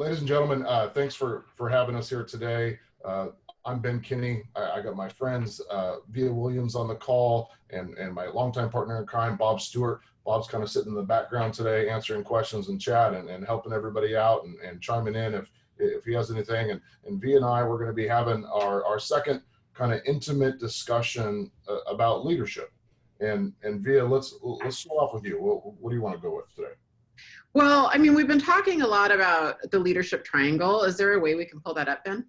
Ladies and gentlemen, thanks for having us here today. I'm Ben Kinney. I got my friends Vija Williams on the call, and my longtime partner in crime, Bob Stewart. Bob's kind of sitting in the background today, answering questions in chat and helping everybody out and chiming in if he has anything. And Vija and I, we're going to be having our second kind of intimate discussion about leadership. And Vija, let's start off with you. What do you want to go with today? Well, I mean, we've been talking a lot about the leadership triangle. Is there a way we can pull that up, Ben?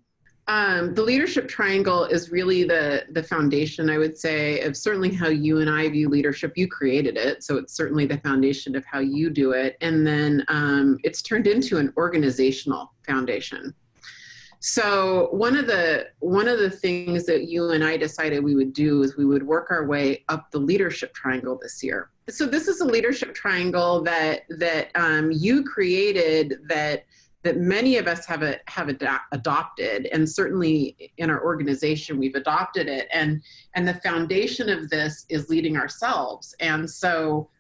The leadership triangle is really the foundation, I would say, of certainly how you and I view leadership. You created it, so it's certainly the foundation of how you do it. And then it's turned into an organizational foundation. So one of the things that you and I decided we would do is we would work our way up the leadership triangle this year. So this is a leadership triangle that you created that many of us have adopted, and certainly in our organization we've adopted it. And the foundation of this is leading ourselves. And so,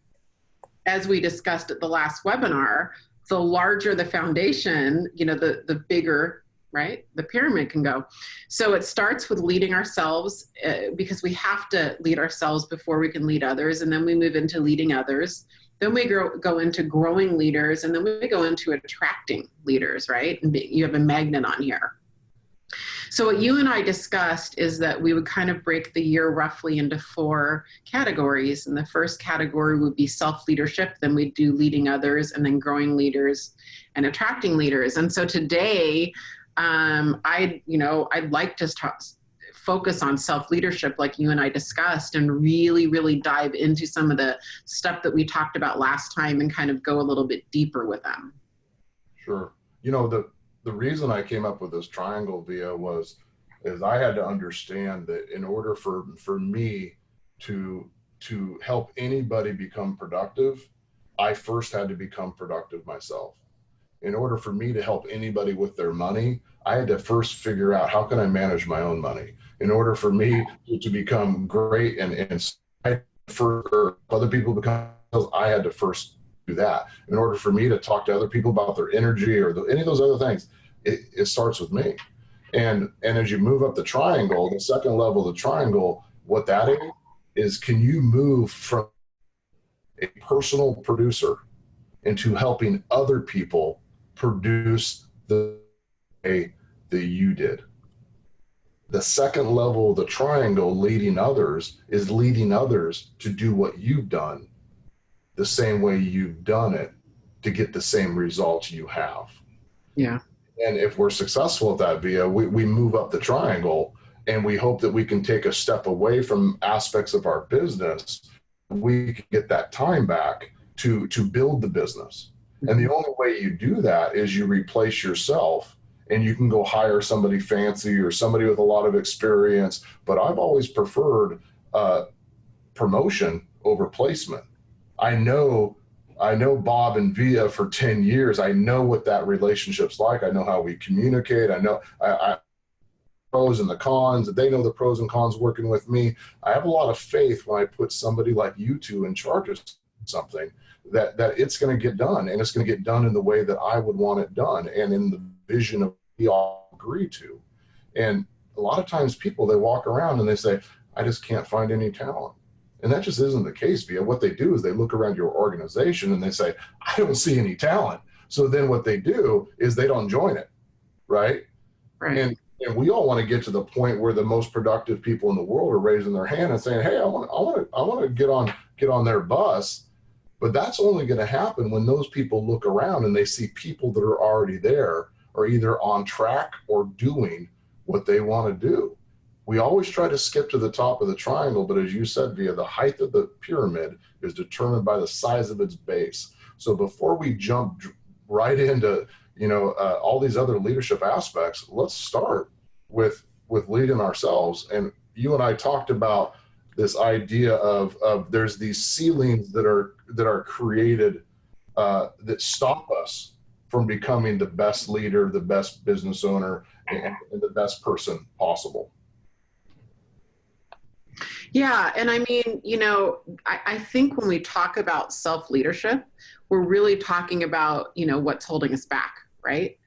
as we discussed at the last webinar, the larger the foundation, the bigger, right, the pyramid can go. So it starts with leading ourselves because we have to lead ourselves before we can lead others. And then we move into leading others. Then we go into growing leaders. And then we go into attracting leaders, right? And you have a magnet on here. So what you and I discussed is that we would kind of break the year roughly into 4 categories. And the first category would be self-leadership. Then we'd do leading others, and then growing leaders and attracting leaders. And so today, I'd like to focus on self-leadership like you and I discussed, and really, really dive into some of the stuff that we talked about last time and kind of go a little bit deeper with them. Sure. The reason I came up with this triangle, Vija, is I had to understand that in order for me to help anybody become productive, I first had to become productive myself. In order for me to help anybody with their money, I had to first figure out how can I manage my own money. In order for me to become great and for other people to become, I had to first do that. In order for me to talk to other people about their energy or any of those other things, it starts with me. And as you move up the triangle, the second level of the triangle, what that is can you move from a personal producer into helping other people produce the way that you did. The second level of the triangle, leading others, is leading others to do what you've done the same way you've done it to get the same results you have. Yeah. And if we're successful at that, Vija, we move up the triangle, and we hope that we can take a step away from aspects of our business. We can get that time back to build the business. And the only way you do that is you replace yourself, and you can go hire somebody fancy or somebody with a lot of experience. But I've always preferred promotion over placement. I know Bob and Vija for 10 years. I know what that relationship's like. I know how we communicate. I know I pros and the cons. They know the pros and cons working with me. I have a lot of faith when I put somebody like you two in charge of something, that it's going to get done, and it's going to get done in the way that I would want it done, and in the vision of we all agree to. And a lot of times people, they walk around and they say, I just can't find any talent. And that just isn't the case, Vija. What they do is they look around your organization and they say, I don't see any talent. So then what they do is they don't join it, right? Right. And we all want to get to the point where the most productive people in the world are raising their hand and saying, hey, I want to get on their bus. But that's only going to happen when those people look around and they see people that are already there, or either on track or doing what they want to do. We always try to skip to the top of the triangle, but as you said, Vija, the height of the pyramid is determined by the size of its base. So before we jump right into all these other leadership aspects, let's start with leading ourselves. And you and I talked about this idea of there's these ceilings that are created that stop us from becoming the best leader, the best business owner, and the best person possible. Yeah. And I mean, I think when we talk about self-leadership, we're really talking about, what's holding us back, right?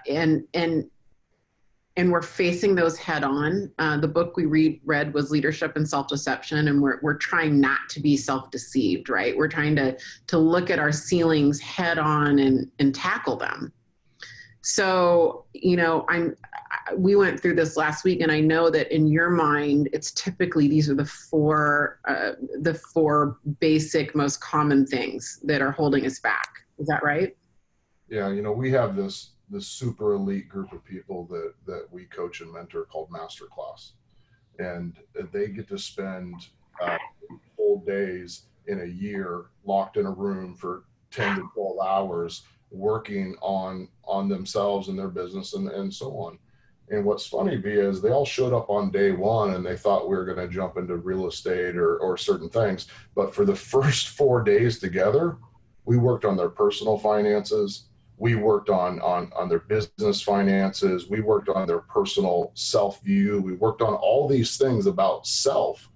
and we're facing those head on. The book we read was Leadership and Self-Deception, and we're trying not to be self-deceived, right? We're trying to look at our ceilings head on and tackle them. So, we went through this last week, and I know that in your mind, it's typically, these are the four basic, most common things that are holding us back. Is that right? Yeah. We have this super elite group of people that we coach and mentor called Masterclass, and they get to spend whole days in a year locked in a room for 10 to 12 hours working on themselves and their business and so on. And what's funny, Via, is they all showed up on day one and they thought we were going to jump into real estate or certain things. But for the first 4 days together, we worked on their personal finances. We worked on their business finances. We worked on their personal self-view. We worked on all these things about self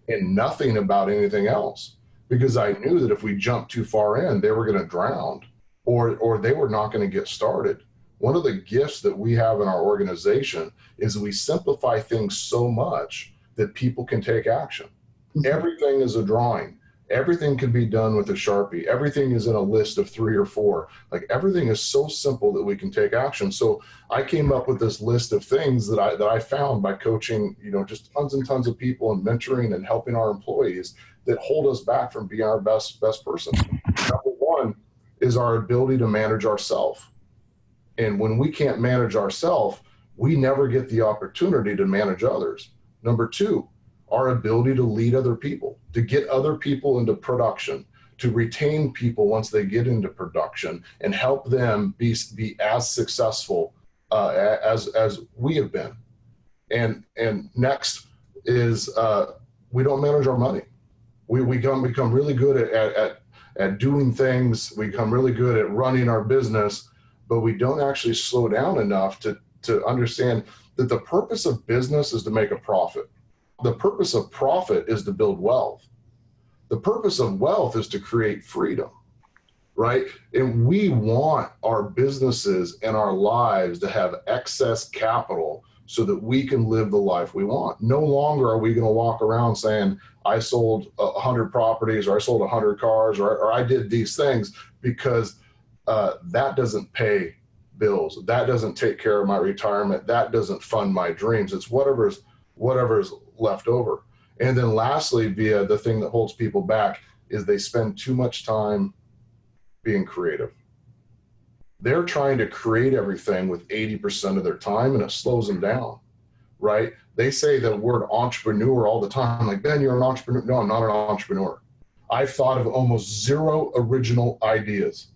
and nothing about anything else, because I knew that if we jumped too far in, they were going to drown or they were not going to get started. One of the gifts that we have in our organization is we simplify things so much that people can take action. Mm-hmm. Everything is a drawing. Everything can be done with a Sharpie. Everything is in a list of 3 or 4. Like, everything is so simple that we can take action. So I came up with this list of things that I found by coaching, just tons and tons of people and mentoring and helping our employees that hold us back from being our best person. Number one is our ability to manage ourselves. And when we can't manage ourselves, we never get the opportunity to manage others. Number two, our ability to lead other people, to get other people into production, to retain people once they get into production and help them be as successful as we have been. And next is we don't manage our money. We become really good at doing things. We become really good at running our business, but we don't actually slow down enough to understand that the purpose of business is to make a profit. The purpose of profit is to build wealth. The purpose of wealth is to create freedom, right? And we want our businesses and our lives to have excess capital so that we can live the life we want. No longer are we going to walk around saying, I sold 100 properties, or I sold 100 cars, or I did these things, because that doesn't pay bills. That doesn't take care of my retirement. That doesn't fund my dreams. It's whatever's left over. And then lastly, Via, the thing that holds people back is they spend too much time being creative. They're trying to create everything with 80% of their time, and it slows them down, right? They say the word entrepreneur all the time. I'm like, Ben, you're an entrepreneur. No, I'm not an entrepreneur. I've thought of almost 0 original ideas.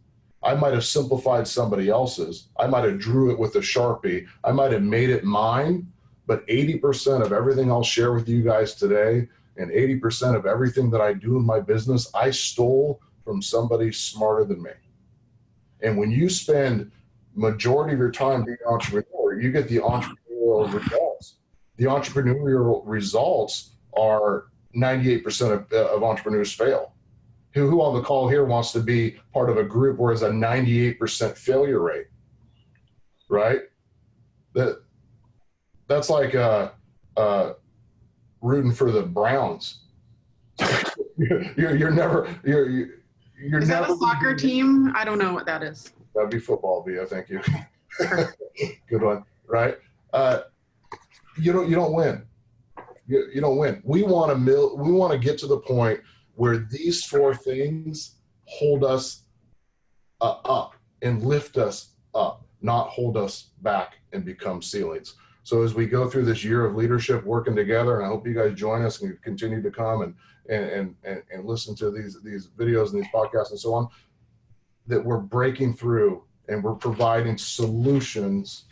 I might have simplified somebody else's. I might have drew it with a Sharpie. I might have made it mine, but 80% of everything I'll share with you guys today, and 80% of everything that I do in my business, I stole from somebody smarter than me. And when you spend majority of your time being an entrepreneur, you get the entrepreneurial results. The entrepreneurial results are 98% of entrepreneurs fail. Who on the call here wants to be part of a group where it's a 98% failure rate, right? That's like rooting for the Browns. you're never. Is that a soccer team? I don't know what that is. That'd be football, Via. Thank you. Good one, right? You don't win. You don't win. We want to get to the point where these 4 things hold us up and lift us up, not hold us back and become ceilings. So as we go through this year of leadership working together, and I hope you guys join us and continue to come and listen to these videos and these podcasts and so on, that we're breaking through and we're providing solutions.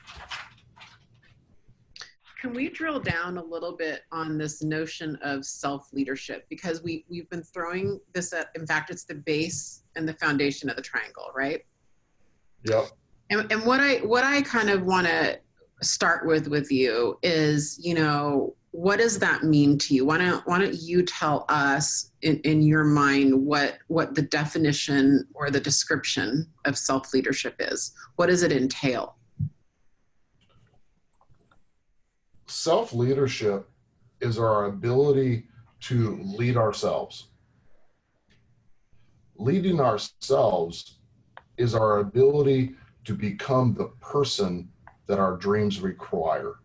Can we drill down a little bit on this notion of self-leadership? Because we've been throwing this at, in fact, it's the base and the foundation of the triangle, right? Yep. And what I kind of want to start with you is, what does that mean to you? Why don't you tell us in your mind what the definition or the description of self-leadership is? What does it entail? self-leadership is our ability to lead ourselves. Leading ourselves is our ability to become the person that our dreams require.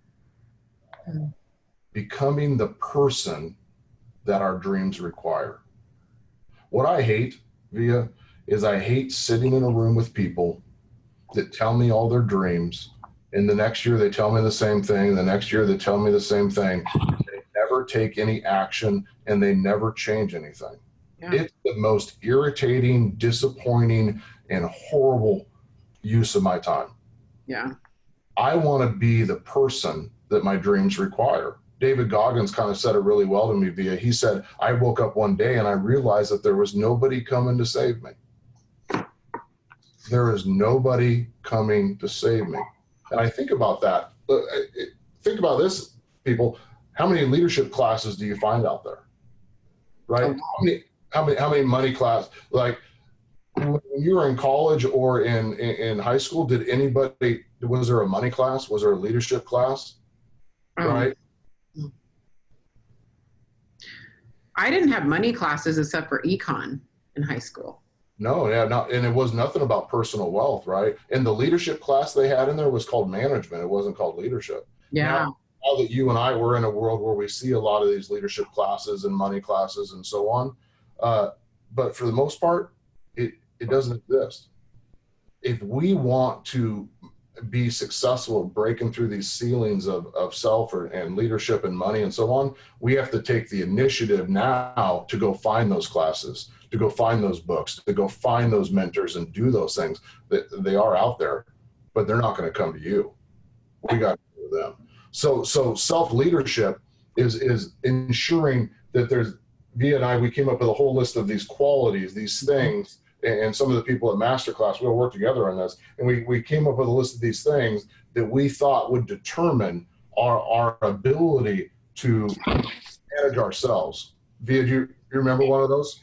Becoming the person that our dreams require. What I hate, Via, is I hate sitting in a room with people that tell me all their dreams, and the next year they tell me the same thing, the next year they tell me the same thing. They never take any action, and they never change anything. Yeah. It's the most irritating, disappointing, and horrible use of my time. Yeah. I want to be the person that my dreams require. David Goggins kind of said it really well to me, Via. He said, I woke up one day and I realized that there was nobody coming to save me. There is nobody coming to save me. And I think about that. Think about this, people. How many leadership classes do you find out there? Right? How many money class? Like when you were in college or in high school, was there a money class? Was there a leadership class? Right? I didn't have money classes except for econ in high school. No, yeah, and it was nothing about personal wealth, right? And the leadership class they had in there was called management. It wasn't called leadership. Yeah. Now that you and I were in a world where we see a lot of these leadership classes and money classes and so on, but for the most part, it doesn't exist. If we want to be successful at breaking through these ceilings of self and leadership and money and so on, we have to take the initiative now to go find those classes, to go find those books, to go find those mentors and do those things. That they are out there, but they're not going to come to you. We got to go to them. So self-leadership is ensuring that there's, Via and I, we came up with a whole list of these qualities, these things, and some of the people at Masterclass, we'll work together on this. And we came up with a list of these things that we thought would determine our ability to manage ourselves. Via, do you remember one of those?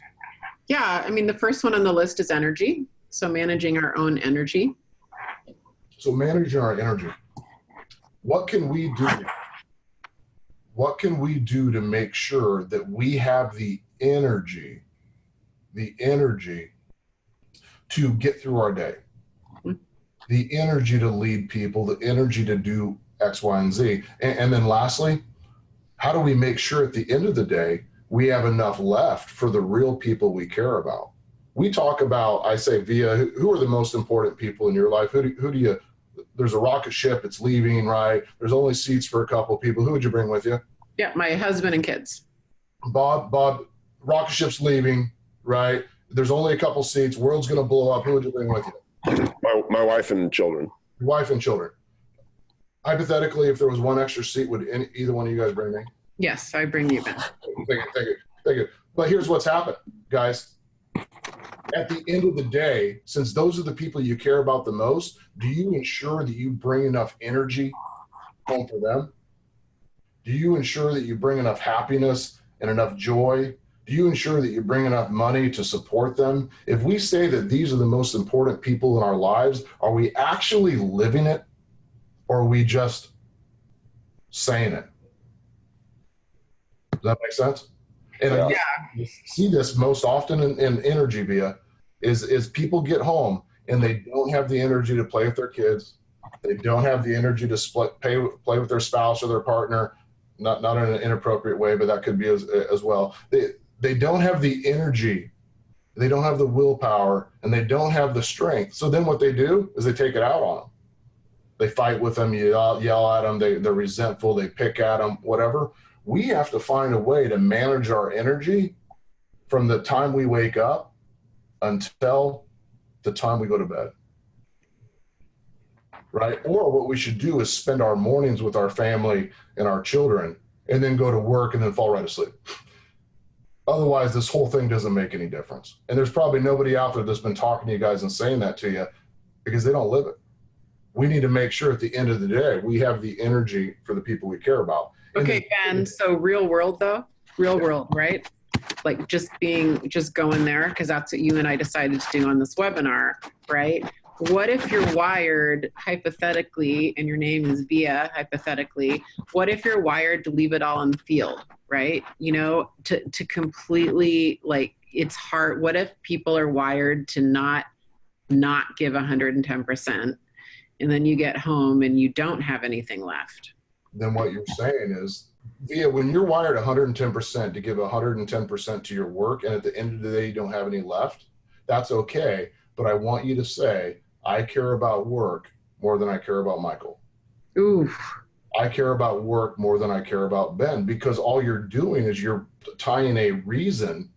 Yeah, I mean, the first one on the list is energy. So managing our own energy. So managing our energy. What can we do? What can we do to make sure that we have the energy to get through our day, the energy to lead people, the energy to do X, Y, and Z. And then lastly, how do we make sure at the end of the day, we have enough left for the real people we care about? We talk about, I say, Via, who are the most important people in your life? Who do you, there's a rocket ship, it's leaving, right? There's only seats for a couple of people. Who would you bring with you? Yeah, my husband and kids. Bob, rocket ship's leaving, right? There's only a couple seats. World's going to blow up. Who would you bring with you? My wife and children. Your wife and children. Hypothetically, if there was one extra seat, would either one of you guys bring me? Yes, I bring you, Ben. Thank you. But here's what's happened, guys. At the end of the day, since those are the people you care about the most, do you ensure that you bring enough energy home for them? Do you ensure that you bring enough happiness and enough joy? Do you ensure that you bring enough money to support them? If we say that these are the most important people in our lives, are we actually living it, or are we just saying it? Does that make sense? And yeah. I see this most often in energy, Via, is people get home and they don't have the energy to play with their kids. They don't have the energy to play with their spouse or their partner, not in an inappropriate way, but that could be as well. They don't have the energy, they don't have the willpower, and they don't have the strength. So then what they do is they take it out on them. They fight with them, yell at them, they're resentful, they pick at them, whatever. We have to find a way to manage our energy from the time we wake up until the time we go to bed. Right? Or what we should do is spend our mornings with our family and our children and then go to work and then fall right asleep. Otherwise, this whole thing doesn't make any difference. And there's probably nobody out there that's been talking to you guys and saying that to you because they don't live it. We need to make sure at the end of the day, we have the energy for the people we care about. Okay, Ben, so real world though, right? Like just going there, because that's what you and I decided to do on this webinar, right? what if you're wired hypothetically, and your name is Via hypothetically, what if you're wired to leave it all in the field, right? You know, to completely, like, it's hard. What if people are wired to not give 110%, and then you get home and you don't have anything left? Then what you're saying is, Via, when you're wired 110% to give 110% to your work, and at the end of the day you don't have any left, that's okay. But I want you to say, I care about work more than I care about Michael. Ooh. I care about work more than I care about Ben, because all you're doing is you're tying a reason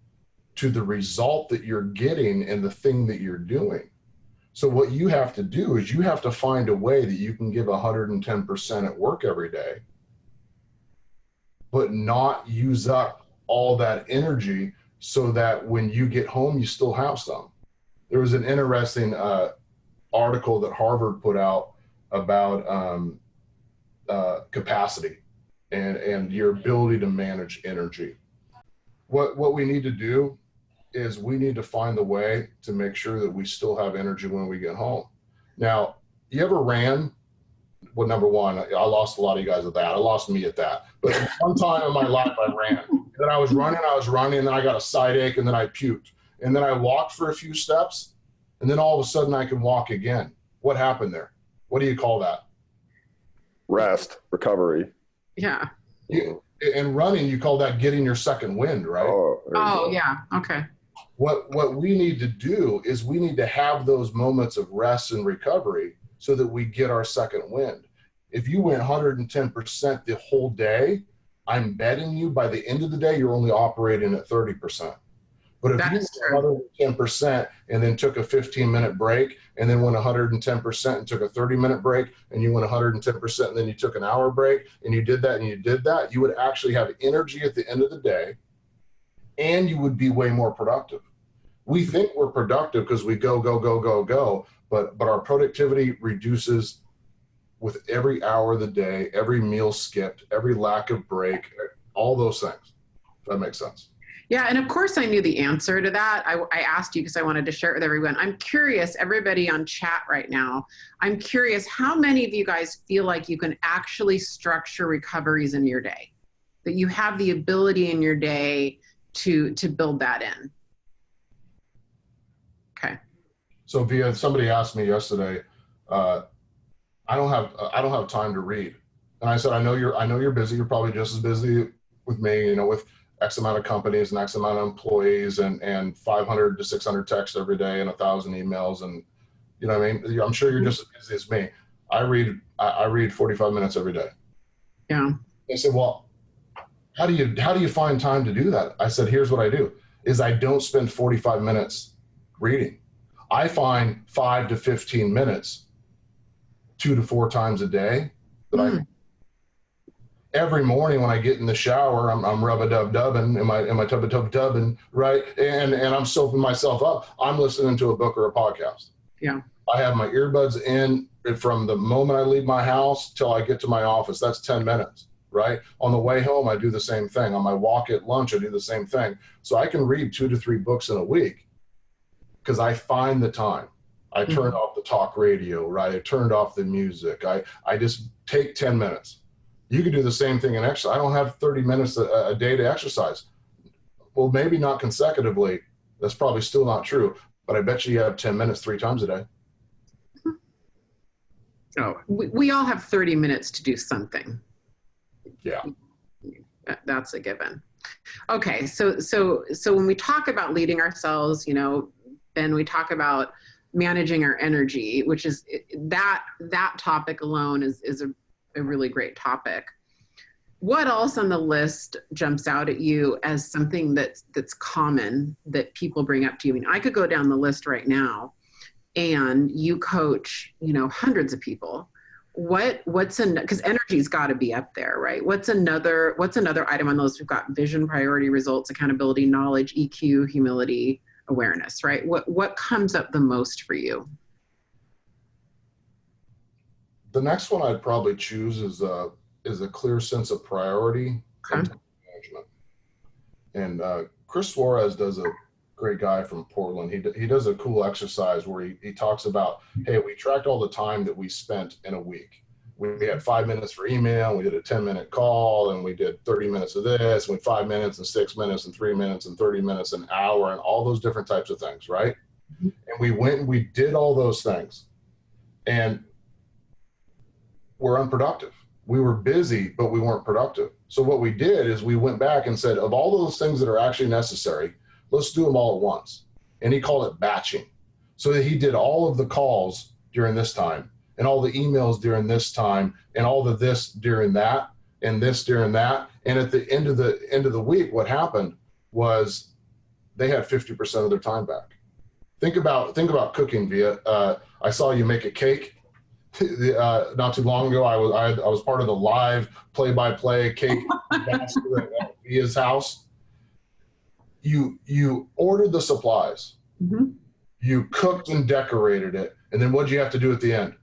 to the result that you're getting and the thing that you're doing. So what you have to do is you have to find a way that you can give 110% at work every day, but not use up all that energy so that when you get home, you still have some. There was an interesting article that Harvard put out about capacity and your ability to manage energy. What we need to do is we need to find the way to make sure that we still have energy when we get home. Now, you ever ran? Well, number one, I lost a lot of you guys at that. I lost me at that. But one time in my life I ran. Then I was running, and then I got a side ache, and then I puked. And then I walked for a few steps, and then all of a sudden I can walk again. What happened there? What do you call that? Rest, recovery. Yeah. In running, you call that getting your second wind, right? Oh yeah. Okay. What we need to do is we need to have those moments of rest and recovery so that we get our second wind. If you went 110% the whole day, I'm betting you by the end of the day, you're only operating at 30%. But if you went 110% and then took a 15-minute break, and then went 110% and took a 30-minute break, and you went 110% and then you took an hour break, and you did that and you did that, you would actually have energy at the end of the day, and you would be way more productive. We think we're productive because we go, but our productivity reduces with every hour of the day, every meal skipped, every lack of break, all those things. If that makes sense. Yeah, and of course I knew the answer to that. I asked you because I wanted to share it with everyone. I'm curious, everybody on chat right now, I'm curious how many of you guys feel like you can actually structure recoveries in your day? That you have the ability in your day to build that in? Okay. So Via, somebody asked me yesterday, I don't have time to read. And I said, I know you're busy. You're probably just as busy with me, you know, with X amount of companies and X amount of employees and 500 to 600 texts every day and 1,000 emails. And, you know what I mean? I'm sure you're just as busy as me. I read 45 minutes every day. Yeah. They said, well, how do you find time to do that? I said, here's what I do is I don't spend 45 minutes reading. I find 5 to 15 minutes 2 to 4 times a day that every morning when I get in the shower, I'm rub-a-dub-dubbing, am I tub-a-tub-tubbing, right? And I'm soaping myself up. I'm listening to a book or a podcast. Yeah. I have my earbuds in from the moment I leave my house till I get to my office. That's 10 minutes, right? On the way home, I do the same thing. On my walk at lunch, I do the same thing. So I can read 2 to 3 books in a week because I find the time. I turned off the talk radio, right? I turned off the music. I just take 10 minutes. You can do the same thing in exercise. I don't have 30 minutes a day to exercise. Well, maybe not consecutively. That's probably still not true, but I bet you have 10 minutes 3 times a day. Oh, we all have 30 minutes to do something. Yeah. That's a given. Okay. So when we talk about leading ourselves, you know, Ben, we talk about managing our energy, which is that topic alone is a really great topic. What else on the list jumps out at you as something that's common that people bring up to you? I mean, I could go down the list right now, and you coach, you know, hundreds of people. Because energy's got to be up there, right? What's another item on those? We've got vision, priority, results, accountability, knowledge, EQ, humility, awareness, right? What comes up the most for you? The next one I'd probably choose is a clear sense of priority and time management. And Chris Suarez does a great guy from Portland. He does a cool exercise where he talks about, hey, we tracked all the time that we spent in a week. We had 5 minutes for email, we did a 10-minute call, and we did 30 minutes of this, and 5 minutes and 6 minutes and 3 minutes and 30 minutes, an hour, and all those different types of things, right? And we went and we did all those things, and we're unproductive. We were busy, but we weren't productive. So what we did is we went back and said, of all those things that are actually necessary, let's do them all at once. And he called it batching. So that he did all of the calls during this time, and all the emails during this time, and all the this during that, and this during that. And at the end of the week, what happened was they had 50% of their time back. Think about cooking, Via. I saw you make a cake not too long ago. I was part of the live play-by-play cake master at Via's house. You ordered the supplies, you cooked and decorated it, and then what did you have to do at the end?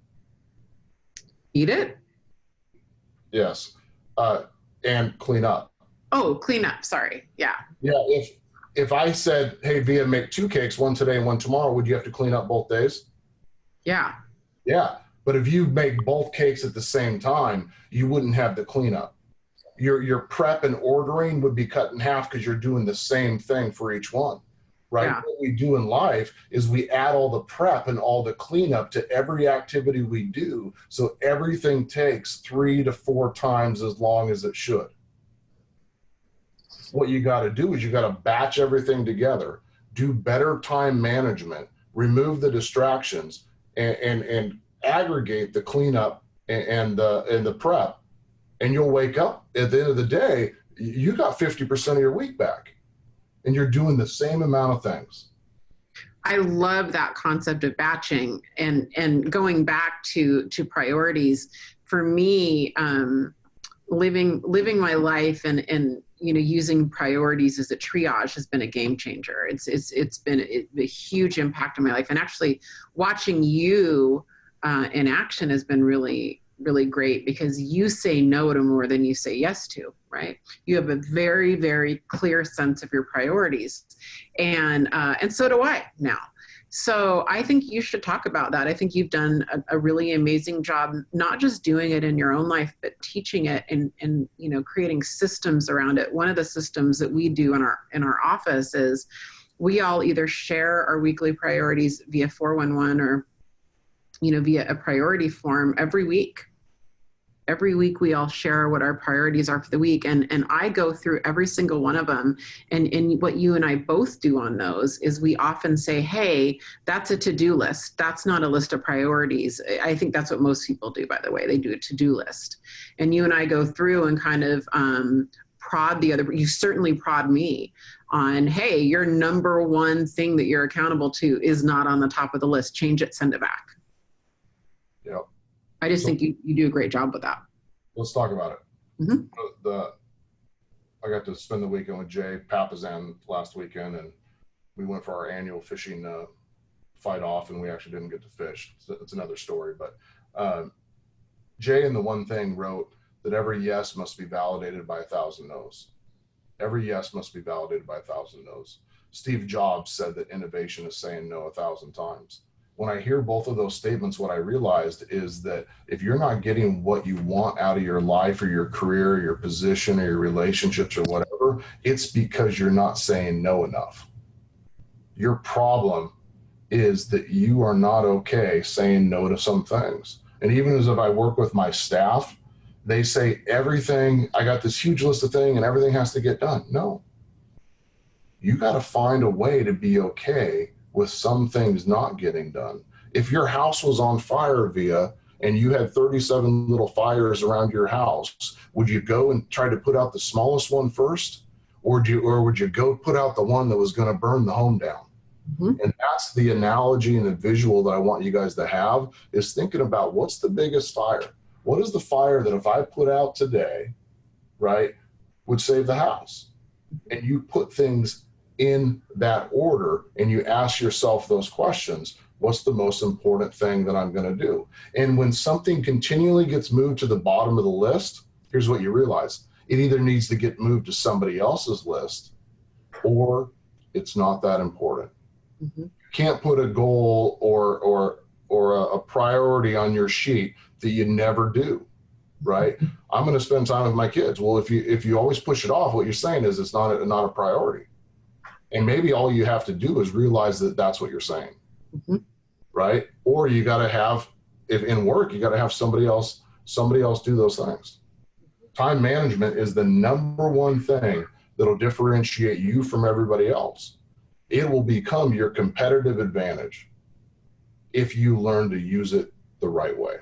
Eat it? Yes. And clean up. Oh, clean up. Sorry. Yeah. Yeah. If I said, hey, Via, make 2 cakes, one today and one tomorrow, would you have to clean up both days? Yeah. Yeah. But if you make both cakes at the same time, you wouldn't have the cleanup. Your prep and ordering would be cut in half because you're doing the same thing for each one, right? Yeah. What we do in life is we add all the prep and all the cleanup to every activity we do, so everything takes 3 to 4 times as long as it should. What you got to do is you got to batch everything together, do better time management, remove the distractions, and aggregate the cleanup and the prep. And you'll wake up at the end of the day, you got 50% of your week back, and you're doing the same amount of things. I love that concept of batching and going back to priorities. For me, living my life and using priorities as a triage has been a game changer. It's been a huge impact on my life, and actually watching you in action has been really great, because you say no to more than you say yes to, right? You have a very, very clear sense of your priorities, and so do I now. So I think you should talk about that. I think you've done a really amazing job, not just doing it in your own life, but teaching it and creating systems around it. One of the systems that we do in our office is we all either share our weekly priorities via 411 or via a priority form every week. Every week we all share what our priorities are for the week, and I go through every single one of them, and what you and I both do on those is we often say, hey, that's a to-do list. That's not a list of priorities. I think that's what most people do, by the way. They do a to-do list. And you and I go through and kind of prod the other. You certainly prod me on, hey, your number one thing that you're accountable to is not on the top of the list. Change it, send it back. Yep. I just think you do a great job with that. Let's talk about it. Mm-hmm. I got to spend the weekend with Jay Papazan last weekend, and we went for our annual fishing fight off, and we actually didn't get to fish. It's another story. But Jay in The One Thing wrote that every yes must be validated by 1,000 no's. Every yes must be validated by 1,000 no's. Steve Jobs said that innovation is saying no 1,000 times. When I hear both of those statements, what I realized is that if you're not getting what you want out of your life or your career, or your position or your relationships or whatever, it's because you're not saying no enough. Your problem is that you are not okay saying no to some things. And even as if I work with my staff, they say everything, I got this huge list of things and everything has to get done. No. You got to find a way to be okay with some things not getting done. If your house was on fire, Via, and you had 37 little fires around your house, would you go and try to put out the smallest one first? Or would you go put out the one that was going to burn the home down? Mm-hmm. And that's the analogy and the visual that I want you guys to have, is thinking about what's the biggest fire? What is the fire that if I put out today, right, would save the house? And you put things in that order, and you ask yourself those questions. What's the most important thing that I'm going to do? And when something continually gets moved to the bottom of the list, here's what you realize. It either needs to get moved to somebody else's list, or It's not that important. Mm-hmm. You can't put a goal or a priority on your sheet that you never do, right? I'm going to spend time with my kids. Well, if you always push it off, what you're saying is it's not a priority. And maybe all you have to do is realize that that's what you're saying, mm-hmm. right? Or you got to have, if in work, you got to have somebody else do those things. Time management is the number one thing that'll differentiate you from everybody else. It will become your competitive advantage if you learn to use it the right way.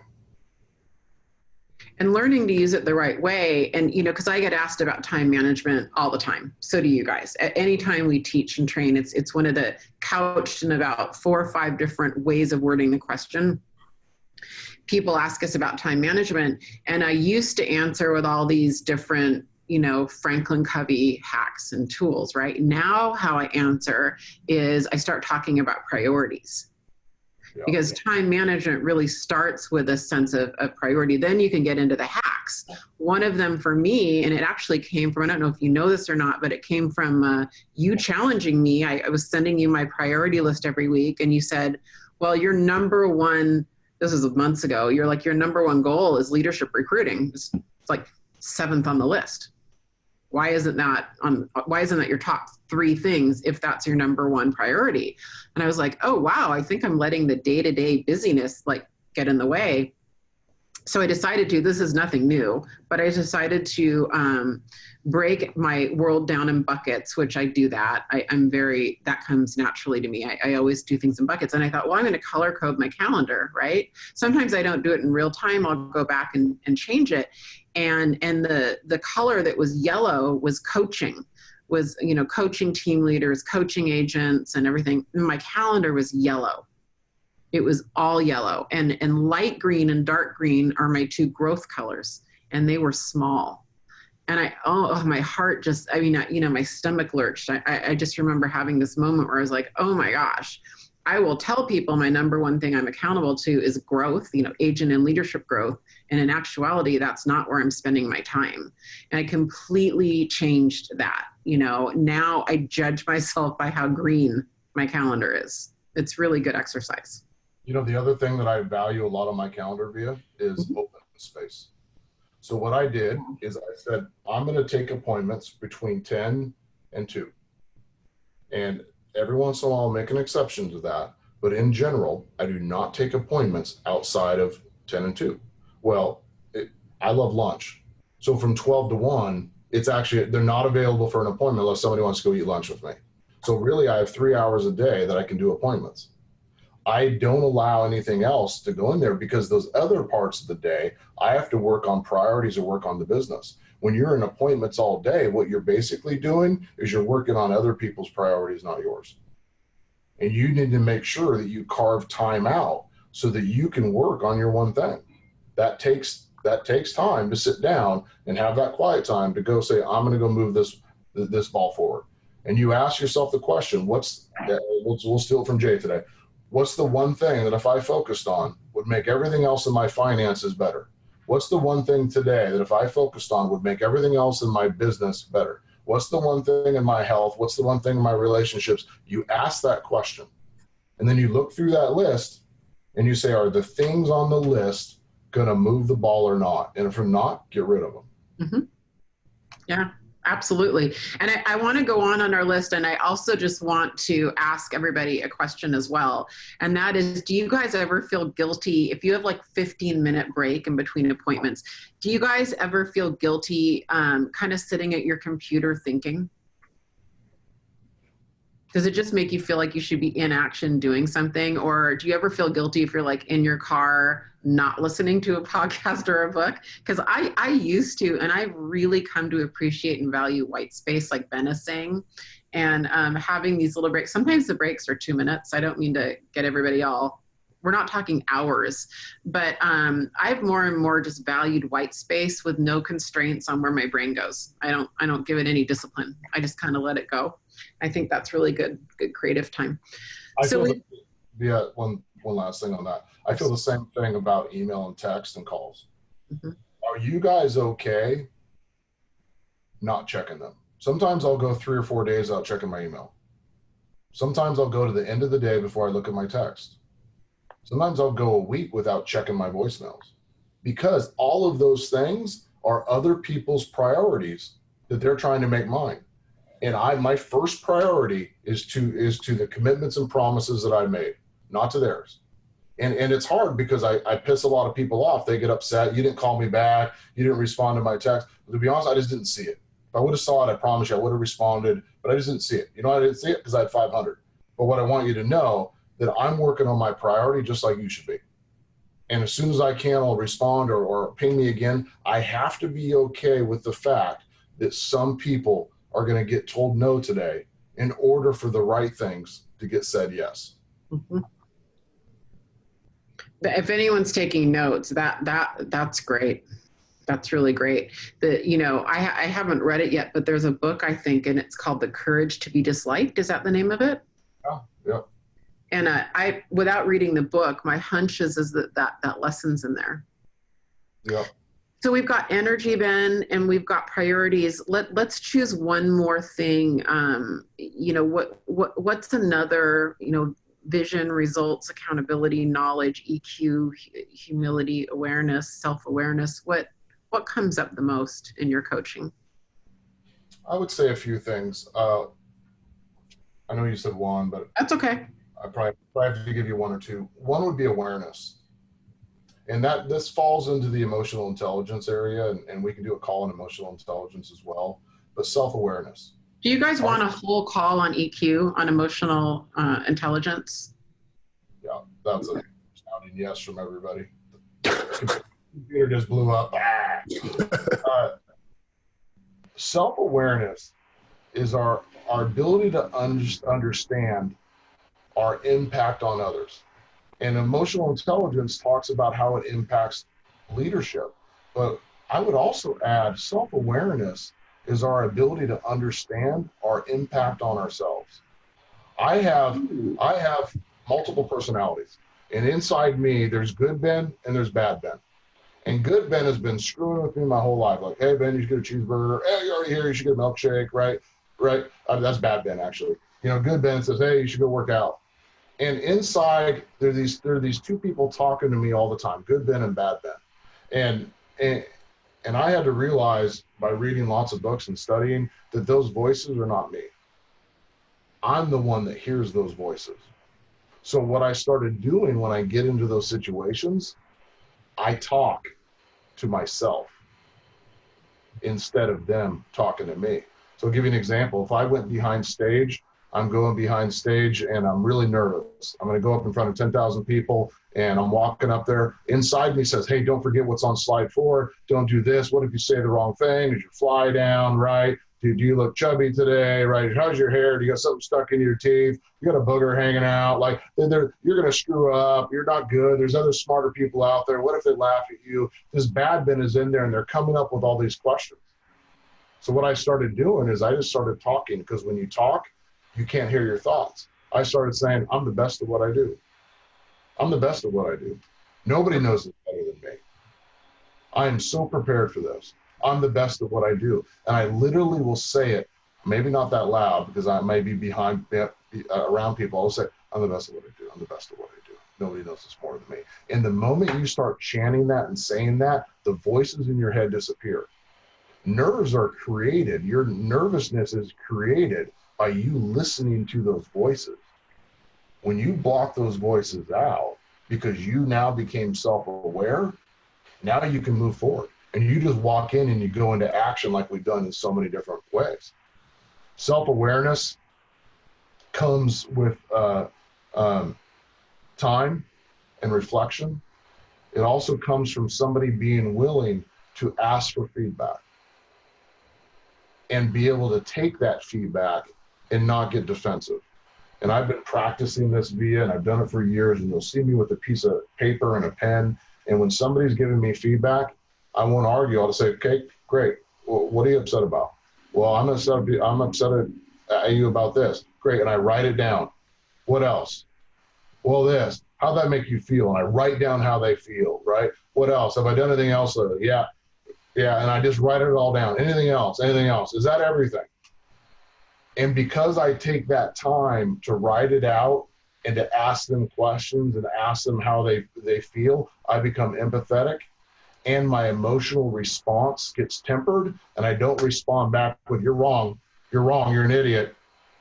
And learning to use it the right way. And, because I get asked about time management all the time. So do you guys. At any time we teach and train, it's one of the couched in about 4 or 5 different ways of wording the question. People ask us about time management. And I used to answer with all these different, Franklin Covey hacks and tools, right? Now how I answer is I start talking about priorities. Because time management really starts with a sense of priority. Then you can get into the hacks. One of them for me, and it actually came from, I don't know if you know this or not, but it came from you challenging me. I was sending you my priority list every week, and you said, well, your number one, this was months ago, you're like, your number one goal is leadership recruiting. It's like 7th on the list. Why isn't that your top 3 things if that's your number one priority? And I was like, oh, wow, I think I'm letting the day-to-day busyness get in the way. So I decided this is nothing new, but I decided to break my world down in buckets, which I do that. That comes naturally to me. I always do things in buckets. And I thought, well, I'm going to color code my calendar, right? Sometimes I don't do it in real time. I'll go back and change it. And the color that was yellow was coaching, coaching team leaders, coaching agents and everything. And my calendar was yellow. It was all yellow, and light green and dark green are my 2 growth colors, and they were small. And my heart just, my stomach lurched. I just remember having this moment where I was like, oh my gosh, I will tell people my number one thing I'm accountable to is growth, agent and leadership growth. And in actuality, that's not where I'm spending my time. And I completely changed that. Now I judge myself by how green my calendar is. It's really good exercise. The other thing that I value a lot on my calendar via is open space. So what I did is I said, I'm going to take appointments between 10 and 2. And every once in a while I'll make an exception to that. But in general, I do not take appointments outside of 10 and 2. Well, I love lunch. So from 12 to 1, they're not available for an appointment unless somebody wants to go eat lunch with me. So really I have 3 hours a day that I can do appointments. I don't allow anything else to go in there because those other parts of the day, I have to work on priorities or work on the business. When you're in appointments all day, what you're basically doing is you're working on other people's priorities, not yours. And you need to make sure that you carve time out so that you can work on your one thing. That takes time to sit down and have that quiet time to go say, I'm going to go move this ball forward. And you ask yourself the question, we'll steal it from Jay today. What's the one thing that if I focused on would make everything else in my finances better? What's the one thing today that if I focused on would make everything else in my business better? What's the one thing in my health? What's the one thing in my relationships? You ask that question. And then you look through that list and you say, are the things on the list going to move the ball or not? And if they're not, get rid of them. Mm-hmm. Yeah. Absolutely. And I want to go on our list. And I also just want to ask everybody a question as well. And that is, do you guys ever feel guilty if you have 15-minute break in between appointments? Do you guys ever feel guilty kind of sitting at your computer thinking? Does it just make you feel like you should be in action doing something? Or do you ever feel guilty if you're in your car not listening to a podcast or a book? Because I used to, and I've really come to appreciate and value white space, like Ben is saying, and having these little breaks. Sometimes the breaks are 2 minutes. I don't mean to get everybody we're not talking hours, but I've more and more just valued white space with no constraints on where my brain goes. I don't give it any discipline. I just kind of let it go. I think that's really good creative time. One last thing on that. I feel the same thing about email and text and calls. Mm-hmm. Are you guys okay not checking them? Sometimes I'll go 3 or 4 days without checking my email. Sometimes I'll go to the end of the day before I look at my text. Sometimes I'll go a week without checking my voicemails, because all of those things are other people's priorities that they're trying to make mine. And my first priority is to the commitments and promises that I made, not to theirs. And it's hard because I piss a lot of people off. They get upset. You didn't call me back. You didn't respond to my text. But to be honest, I just didn't see it. If I would have saw it, I promise you I would have responded, but I just didn't see it. You know, I didn't see it because I had 500. But what I want you to know, that I'm working on my priority just like you should be. And as soon as I can, I'll respond or ping me again. I have to be okay with the fact that some people are going to get told no today in order for the right things to get said yes. Mm-hmm. If anyone's taking notes, that's great. That's really great. I haven't read it yet, but there's a book, I think, and it's called The Courage to be Disliked. Is that the name of it? Yeah. And I, without reading the book, my hunch is that lesson's in there. Yeah. So we've got energy, Ben, and we've got priorities. Let's choose one more thing. What's another, vision, results, accountability, knowledge, EQ, humility, awareness, self-awareness. What comes up the most in your coaching? I would say a few things. I know you said one, but that's okay. I probably have to give you one or two. One would be awareness. And this falls into the emotional intelligence area, and we can do a call on emotional intelligence as well, but self-awareness. Do you guys want a whole call on EQ, on emotional intelligence? Yeah, that's a sounding yes from everybody. The computer just blew up. Self-awareness is our ability to understand our impact on others. And emotional intelligence talks about how it impacts leadership. But I would also add self-awareness is our ability to understand our impact on ourselves. I have multiple personalities, and inside me, there's good Ben and there's bad Ben. And good Ben has been screwing with me my whole life. Like, hey, Ben, you should get a cheeseburger. Hey, you're already here. You should get a milkshake, right? That's bad Ben, actually. Good Ben says, hey, you should go work out. And inside, there are these two people talking to me all the time, good Ben and bad Ben. And I had to realize by reading lots of books and studying that those voices are not me. I'm the one that hears those voices. So what I started doing when I get into those situations, I talk to myself instead of them talking to me. So I'll give you an example. If I went behind stage, I'm going behind stage and I'm really nervous. I'm going to go up in front of 10,000 people and I'm walking up there. Inside me says, hey, don't forget what's on slide 4. Don't do this. What if you say the wrong thing? Did you fly down, right? Do you look chubby today, right? How's your hair? Do you got something stuck in your teeth? You got a booger hanging out? Like, you're going to screw up. You're not good. There's other smarter people out there. What if they laugh at you? This bad Ben is in there and they're coming up with all these questions. So what I started doing is I just started talking, because when you talk, you can't hear your thoughts. I started saying, I'm the best at what I do. I'm the best at what I do. Nobody knows it better than me. I am so prepared for this. I'm the best at what I do. And I literally will say it, maybe not that loud because I may be around people. I'll say, I'm the best at what I do. I'm the best at what I do. Nobody knows this more than me. And the moment you start chanting that and saying that, the voices in your head disappear. Nerves are created. Your nervousness is created by you listening to those voices. When you block those voices out, because you now became self-aware, now you can move forward. And you just walk in and you go into action like we've done in so many different ways. Self-awareness comes with time and reflection. It also comes from somebody being willing to ask for feedback and be able to take that feedback and not get defensive. And I've been practicing this, Vija, and I've done it for years, and you'll see me with a piece of paper and a pen. And when somebody's giving me feedback, I won't argue. I'll just say, okay, great. Well, what are you upset about? Well, I'm upset at you about this. Great. And I write it down. What else? Well, this. How'd that make you feel? And I write down how they feel, right? What else? Have I done anything else lately? Yeah. Yeah. And I just write it all down. Anything else? Anything else? Is that everything? And because I take that time to write it out and to ask them questions and ask them how they feel, I become empathetic, and my emotional response gets tempered, and I don't respond back with, you're wrong, you're an idiot,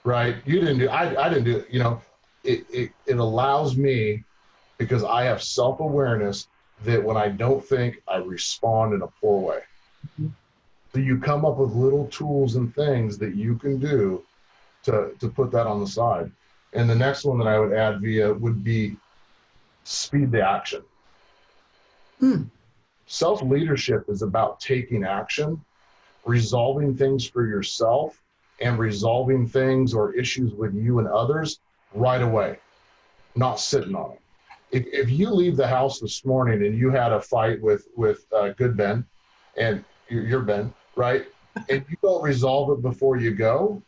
right? You didn't do, I didn't do it. You know, it allows me, because I have self-awareness, that when I don't think, I respond in a poor way. Mm-hmm. So you come up with little tools and things that you can do to put that on the side. And the next one that I would add, Via, would be speed the action. Self-leadership is about taking action, resolving things for yourself, and resolving things or issues with you and others right away, not sitting on it. If you leave the house this morning and you had a fight with good Ben, and you're Ben, right? And you don't resolve it before you go,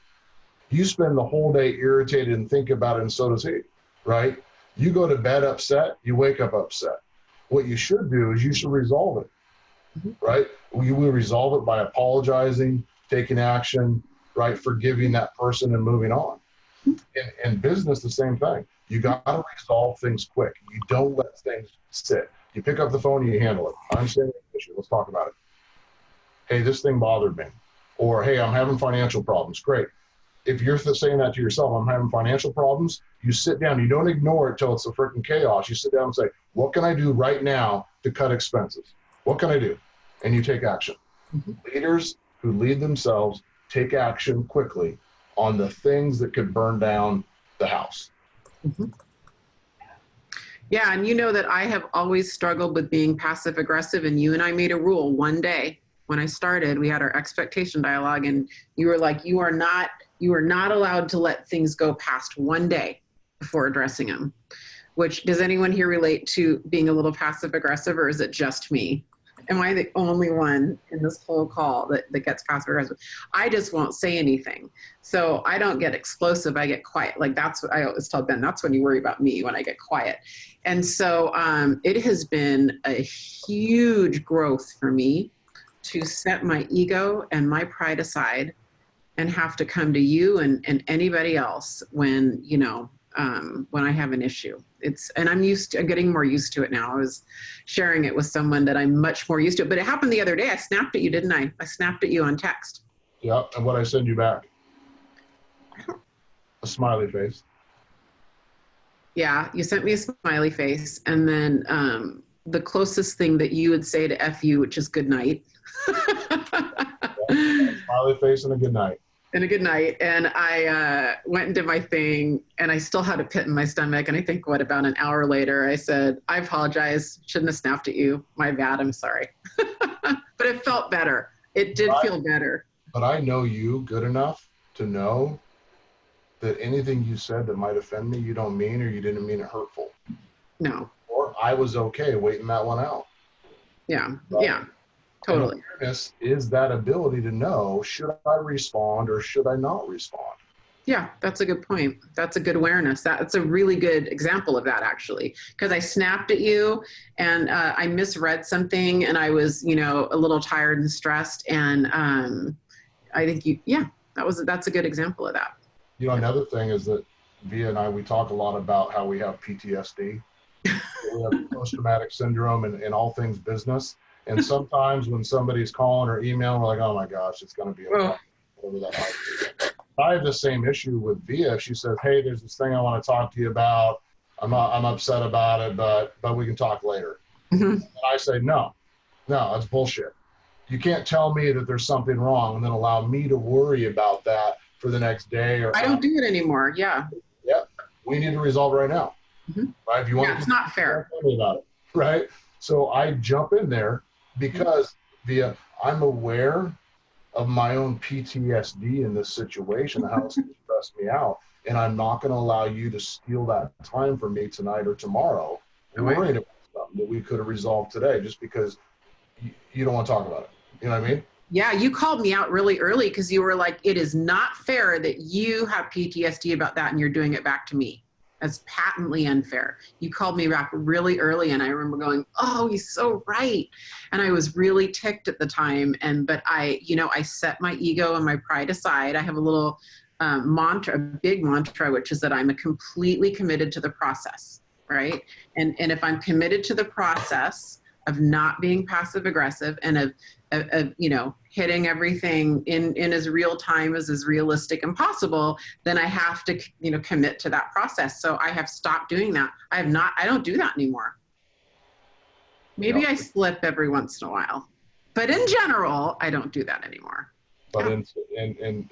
you spend the whole day irritated and think about it, and so does he, right? You go to bed upset, you wake up upset. What you should do is you should resolve it, right? You will resolve it by apologizing, taking action, right? Forgiving that person and moving on. In business, the same thing. You got to resolve things quick. You don't let things sit. You pick up the phone and you handle it. I'm saying an issue. Let's talk about it. Hey, this thing bothered me. Or, hey, I'm having financial problems. Great. If you're saying that to yourself, I'm having financial problems, you sit down. You don't ignore it till it's a freaking chaos. You sit down and say, what can I do right now to cut expenses? What can I do? And you take action. Leaders who lead themselves take action quickly on the things that could burn down the house. Yeah, and you know that I have always struggled with being passive aggressive, and you and I made a rule one day when I started. We had our expectation dialogue, and you were like, you are not allowed to let things go past one day before addressing them. Which, does anyone here relate to being a little passive aggressive, or is it just me? Am I the only one in this whole call that gets passive aggressive? I just won't say anything. So I don't get explosive, I get quiet. Like, that's what I always tell Ben, that's when you worry about me, when I get quiet. And so it has been a huge growth for me to set my ego and my pride aside and have to come to you and anybody else when, you know, when I have an issue. And I'm getting more used to it now. I was sharing it with someone that I'm much more used to it, but it happened the other day. I snapped at you, didn't I? I snapped at you on text. Yeah, and what I send you back? A smiley face. Yeah, you sent me a smiley face, and then the closest thing that you would say to F you, which is good night. Yeah, smiley face and a good night. And a good night. And I went and did my thing, and I still had a pit in my stomach. And I think, about an hour later, I said, I apologize. Shouldn't have snapped at you. My bad. I'm sorry. But it felt better. It did feel better. But I know you good enough to know that anything you said that might offend me, you don't mean, or you didn't mean it hurtful. No. Or I was okay waiting that one out. Yeah. Right? Yeah. Totally. And awareness is that ability to know, should I respond or should I not respond? Yeah, that's a good point. That's a good awareness. That's a really good example of that, actually, because I snapped at you and I misread something, and I was, a little tired and stressed. And I think that's a good example of that. Another thing is that Via and I, we talk a lot about how we have PTSD. We have post-traumatic syndrome and all things business. And sometimes when somebody's calling or emailing, we're like, oh my gosh, it's going to be a problem. I have the same issue with Via. She says, hey, there's this thing I want to talk to you about. I'm upset about it, but we can talk later. And I say, no, that's bullshit. You can't tell me that there's something wrong and then allow me to worry about that for the next day. Or I don't do it anymore. Yeah. Yeah. We need to resolve it right now. Right? If you want it's not fair. Tell me about it. Right? So I jump in there because I'm aware of my own PTSD in this situation, how it's going to stress me out. And I'm not going to allow you to steal that time from me tonight or tomorrow and worrying about something that we could have resolved today just because you don't want to talk about it. You know what I mean? Yeah, you called me out really early because you were like, it is not fair that you have PTSD about that and you're doing it back to me. That's patently unfair. You called me back really early, and I remember going, oh, he's so right. And I was really ticked at the time. But I set my ego and my pride aside. I have a little mantra, a big mantra, which is that I'm completely committed to the process, right? And if I'm committed to the process of not being passive aggressive and of you know, hitting everything in as real time as is realistic and possible, then I have to, you know, commit to that process. So I have stopped doing that. I don't do that anymore. Maybe I slip every once in a while, but in general, I don't do that anymore. But in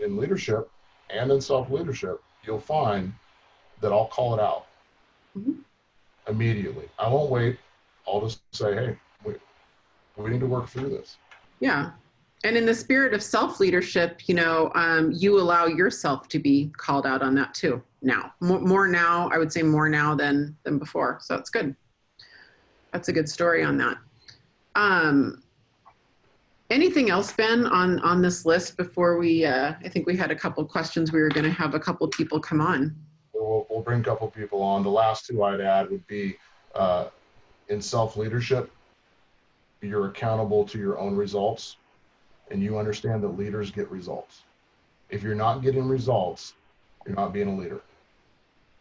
leadership and in self-leadership, you'll find that I'll call it out immediately. I won't wait. I'll just say, hey, we need to work through this. Yeah. And in the spirit of self-leadership, you know, you allow yourself to be called out on that too. Now, more now, I would say more now than before. So it's good. That's a good story on that. Anything else, Ben, on this list before we, I think we had a couple questions. We were going to have a couple people come on. We'll bring a couple people on. The last two I'd add would be in self-leadership, you're accountable to your own results, and you understand that leaders get results. If you're not getting results, you're not being a leader,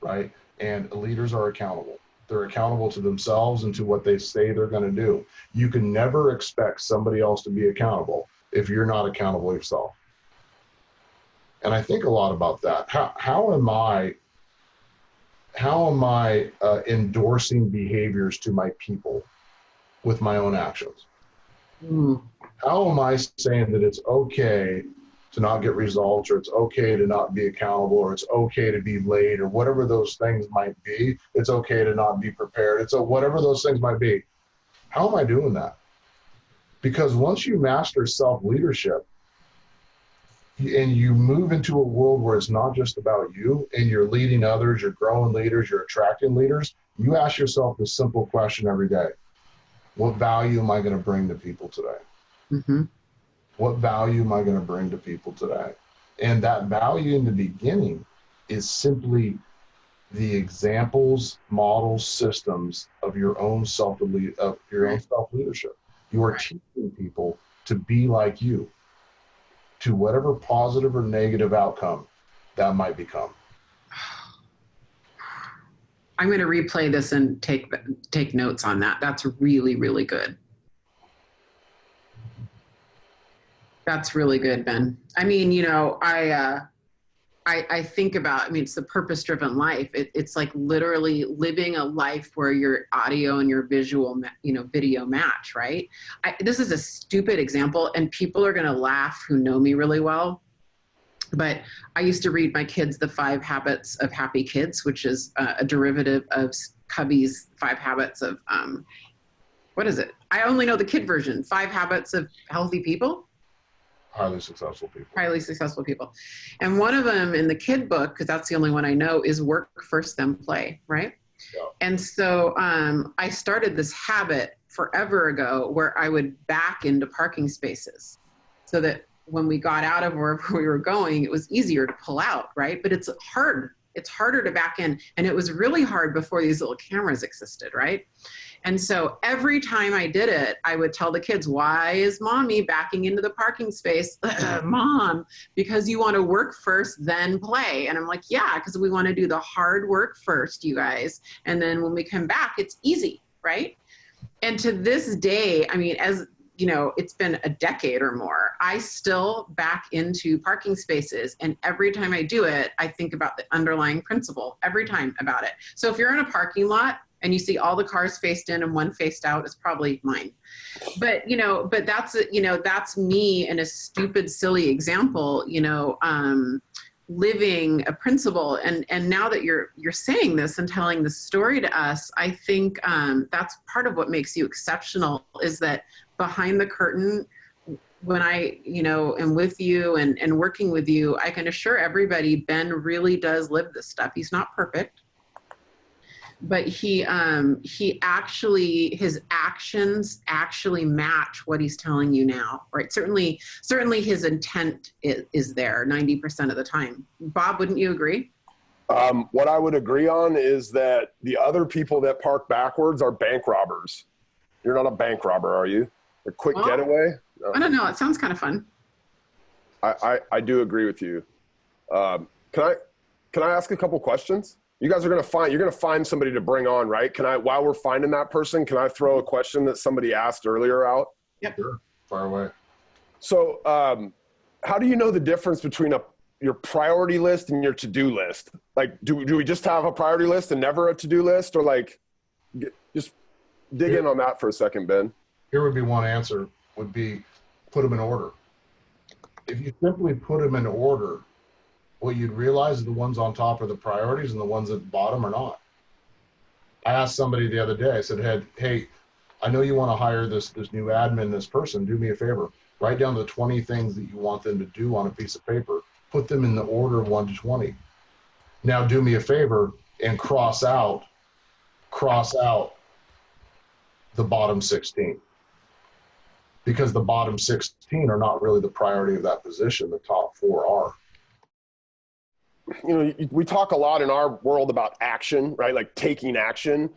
right? And leaders are accountable. They're accountable to themselves and to what they say they're going to do. You can never expect somebody else to be accountable if you're not accountable yourself. And I think a lot about that. How am I endorsing behaviors to my people with my own actions? How am I saying that it's okay to not get results, or it's okay to not be accountable, or it's okay to be late, or whatever those things might be? It's okay to not be prepared. It's whatever those things might be. How am I doing that? Because once you master self-leadership and you move into a world where it's not just about you and you're leading others, you're growing leaders, you're attracting leaders, you ask yourself this simple question every day: what value am I going to bring to people today? What value am I going to bring to people today? And that value in the beginning is simply the examples, models, systems of your own self-leadership. You are teaching people to be like you, to whatever positive or negative outcome that might become. I'm going to replay this and take notes on that. That's really, really good. That's really good, Ben. I mean, you know, I think about, I mean, it's the purpose-driven life. It's like literally living a life where your audio and your visual, you know, video match, right? This is a stupid example, and people are going to laugh who know me really well. But I used to read my kids The 5 Habits of Happy Kids, which is a derivative of Covey's 5 Habits of, what is it? I only know the kid version, 5 Habits of Healthy People. Highly successful people. Highly successful people. And one of them in the kid book, because that's the only one I know, is work first, then play, right? Yeah. And so I started this habit forever ago where I would back into parking spaces so that when we got out of wherever we were going, it was easier to pull out, right? But it's hard. It's harder to back in. And it was really hard before these little cameras existed, right? And so every time I did it, I would tell the kids, why is mommy backing into the parking space? Mom, because you want to work first, then play. And I'm like, yeah, because we want to do the hard work first, you guys. And then when we come back, it's easy, right? And to this day, I mean, as you know, it's been a decade or more, I still back into parking spaces. And every time I do it, I think about the underlying principle every time about it. So if you're in a parking lot and you see all the cars faced in and one faced out, it's probably mine. But, you know, but that's, you know, that's me in a stupid, silly example, you know, living a principle. And now that you're saying this and telling the story to us, I think that's part of what makes you exceptional, is that behind the curtain, when I, you know, am with you and working with you, I can assure everybody, Ben really does live this stuff. He's not perfect, but he actually, his actions actually match what he's telling you now, right? Certainly his intent is there 90% of the time. Bob, wouldn't you agree? What I would agree on is that the other people that park backwards are bank robbers. You're not a bank robber, are you? A quick getaway? No. I don't know. It sounds kind of fun. I do agree with you. Can I ask a couple questions? You guys are you're going to find somebody to bring on, right? While we're finding that person, can I throw a question that somebody asked earlier out? Yep. Sure. Fire away. So, how do you know the difference between your priority list and your to-do list? Like, do we just have a priority list and never a to-do list, or like, just dig in on that for a second, Ben? Here would be one answer, would be put them in order. If you simply put them in order, what you'd realize is the ones on top are the priorities and the ones at the bottom are not. I asked somebody the other day, I said, hey, I know you want to hire this new admin, this person, do me a favor. Write down the 20 things that you want them to do on a piece of paper. Put them in the order of 1 to 20. Now do me a favor and cross out the bottom 16. Because the bottom 16 are not really the priority of that position. The top 4 are. You know, we talk a lot in our world about action, right? Like taking action.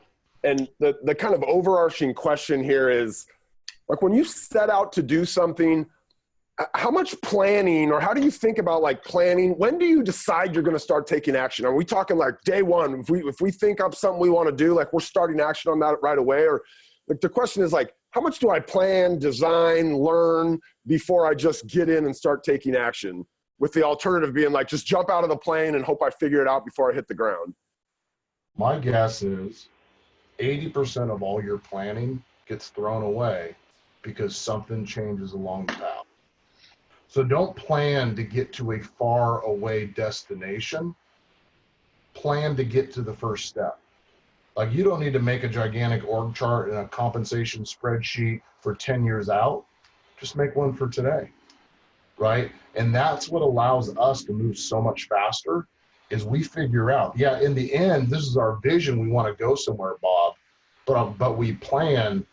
And the kind of overarching question here is, like, when you set out to do something, how much planning, or how do you think about like planning? When do you decide you're going to start taking action? Are we talking like day one? If we think up something we want to do, like we're starting action on that right away? Or like the question is like, how much do I plan, design, learn before I just get in and start taking action? With the alternative being like, just jump out of the plane and hope I figure it out before I hit the ground. My guess is 80% of all your planning gets thrown away because something changes along the path. So don't plan to get to a far away destination. Plan to get to the first step. Like, you don't need to make a gigantic org chart and a compensation spreadsheet for 10 years out. Just make one for today, right? And that's what allows us to move so much faster, is we figure out, yeah, in the end, this is our vision. We want to go somewhere, Bob, but we plan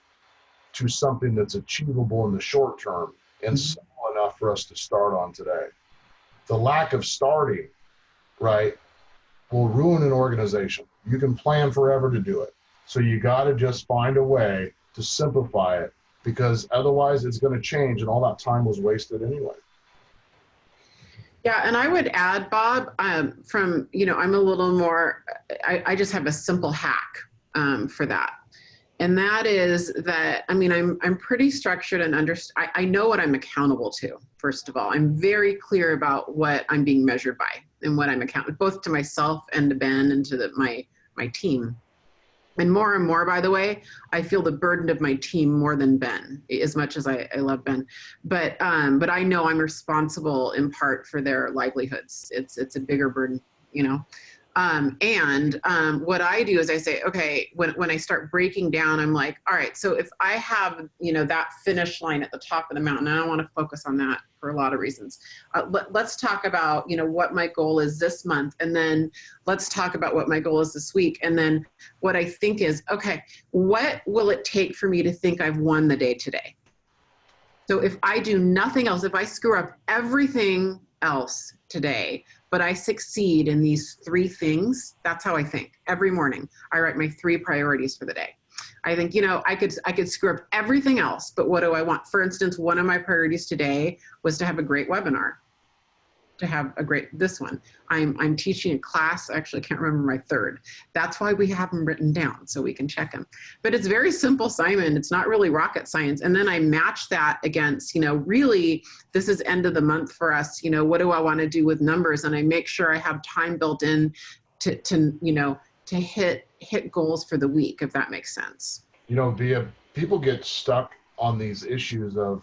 to something that's achievable in the short term and simple enough for us to start on today. The lack of starting, right, will ruin an organization. You can plan forever to do it. So you got to just find a way to simplify it, because otherwise it's going to change and all that time was wasted anyway. Yeah, and I would add, Bob, I'm a little more, I just have a simple hack for that. And that is that, I'm pretty structured and I know what I'm accountable to, first of all. I'm very clear about what I'm being measured by and what I'm accountable, both to myself and to Ben and to my team. And more, by the way, I feel the burden of my team more than Ben, as much as I love Ben. But I know I'm responsible in part for their livelihoods. It's a bigger burden, you know. What I do is I say, okay, when I start breaking down, I'm like, all right, so if I have, that finish line at the top of the mountain, and I want to focus on that for a lot of reasons. Let's talk about, what my goal is this month. And then let's talk about what my goal is this week. And then what I think is, okay, what will it take for me to think I've won the day today? So if I do nothing else, if I screw up everything else today, but I succeed in these 3 things, that's how I think. Every morning, I write my 3 priorities for the day. I think, I could screw up everything else, but what do I want? For instance, one of my priorities today was to have a great webinar, this one. I'm teaching a class, actually I can't remember my 3rd. That's why we have them written down so we can check them. But it's very simple, Simon. It's not really rocket science. And then I match that against, really, this is end of the month for us. What do I want to do with numbers? And I make sure I have time built in to hit goals for the week, if that makes sense. People get stuck on these issues of,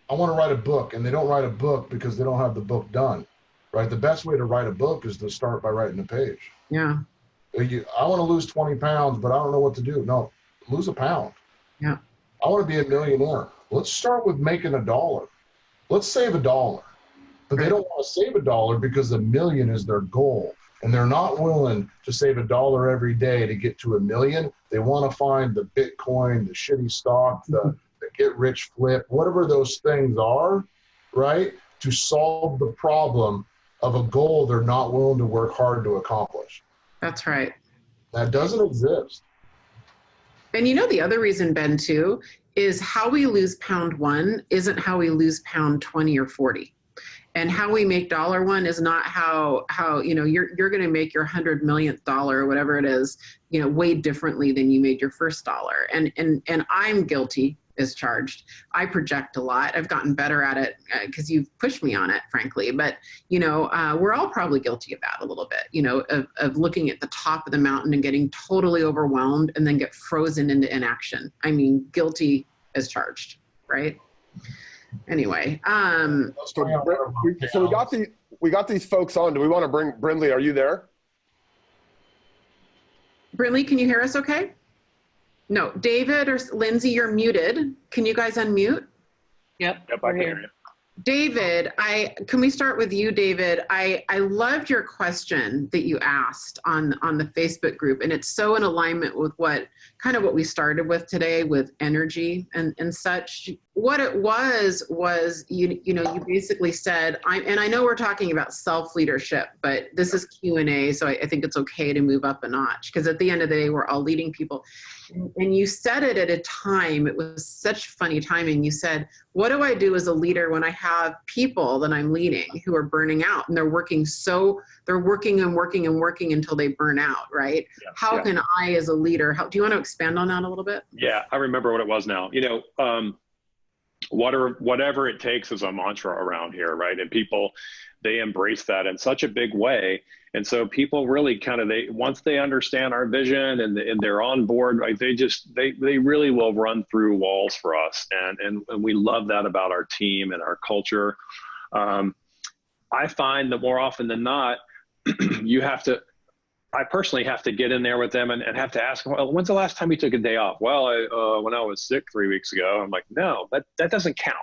I want to write a book, and they don't write a book because they don't have the book done, right? The best way to write a book is to start by writing a page. Yeah. I want to lose 20 pounds, but I don't know what to do. No, lose a pound. Yeah. I want to be a millionaire. Let's start with making $1. Let's save $1. But they don't want to save $1 because $1 million is their goal. And they're not willing to save $1 every day to get to $1 million. They want to find the Bitcoin, the shitty stock, the get rich flip, whatever those things are, right? To solve the problem of a goal they're not willing to work hard to accomplish. That's right. That doesn't exist. And the other reason, Ben, too, is how we lose pound 1 isn't how we lose pound 20 or 40. And how we make dollar one is not how you know, you're going to make your $100 millionth dollar or whatever it is, you know, way differently than you made your first dollar. And I'm guilty as charged. I project a lot. I've gotten better at it because you've pushed me on it, frankly. But, you know, we're all probably guilty of that a little bit, you know, of looking at the top of the mountain and getting totally overwhelmed and then get frozen into inaction. I mean, guilty as charged, right? Anyway, so we got these folks on. Do we want to bring Brindley? Are you there? Brindley, can you hear us okay? No, David or Lindsay, you're muted. Can you guys unmute? Yep, I can hear you. David, can we start with you, David? I loved your question that you asked on the Facebook group, and it's so in alignment with what we started with today with energy and such. What it was you know, you basically said, and I know we're talking about self-leadership, but this is Q&A, so I think it's okay to move up a notch, because at the end of the day, we're all leading people. And you said it at a time, it was such funny timing. You said, what do I do as a leader when I have people that I'm leading who are burning out and they're working and working until they burn out, right? Yeah. How can I as a leader, do you want to expand on that a little bit? Yeah, I remember what it was now. You know, whatever it takes is a mantra around here, right? And people, they embrace that in such a big way. And so people really once they understand our vision and they're on board, right, they really will run through walls for us. And we love that about our team and our culture. I find that more often than not, I personally have to get in there with them and have to ask them, well, when's the last time you took a day off? Well, when I was sick 3 weeks ago. I'm like, no, that doesn't count,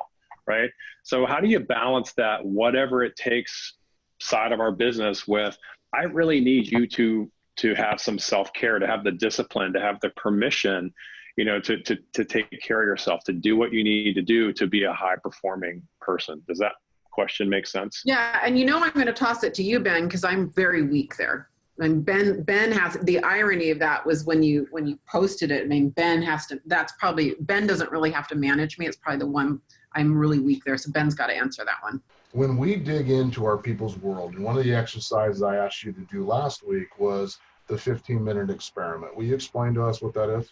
right? So how do you balance that whatever it takes side of our business with, I really need you to have some self-care, to have the discipline, to have the permission, you know, to take care of yourself, to do what you need to do to be a high-performing person. Does that question make sense? Yeah, and you know I'm going to toss it to you, Ben, because I'm very weak there. And Ben has, the irony of that was when you posted it, I mean, Ben doesn't really have to manage me. It's probably the one I'm really weak there. So Ben's got to answer that one. When we dig into our people's world, and one of the exercises I asked you to do last week was the 15-minute experiment. Will you explain to us what that is?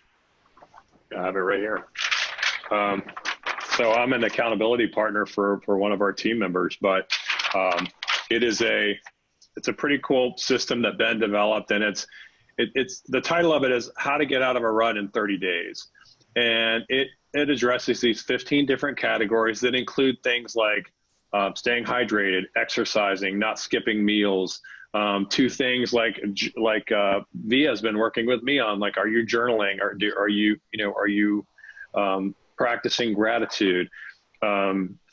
I have it right here. So I'm an accountability partner for one of our team members, but it's a pretty cool system that Ben developed, and it's the title of it is How to Get Out of a Rut in 30 Days. And it addresses these 15 different categories that include things like staying hydrated, exercising, not skipping meals, to things like Via's been working with me on, like, are you journaling? Are you practicing gratitude?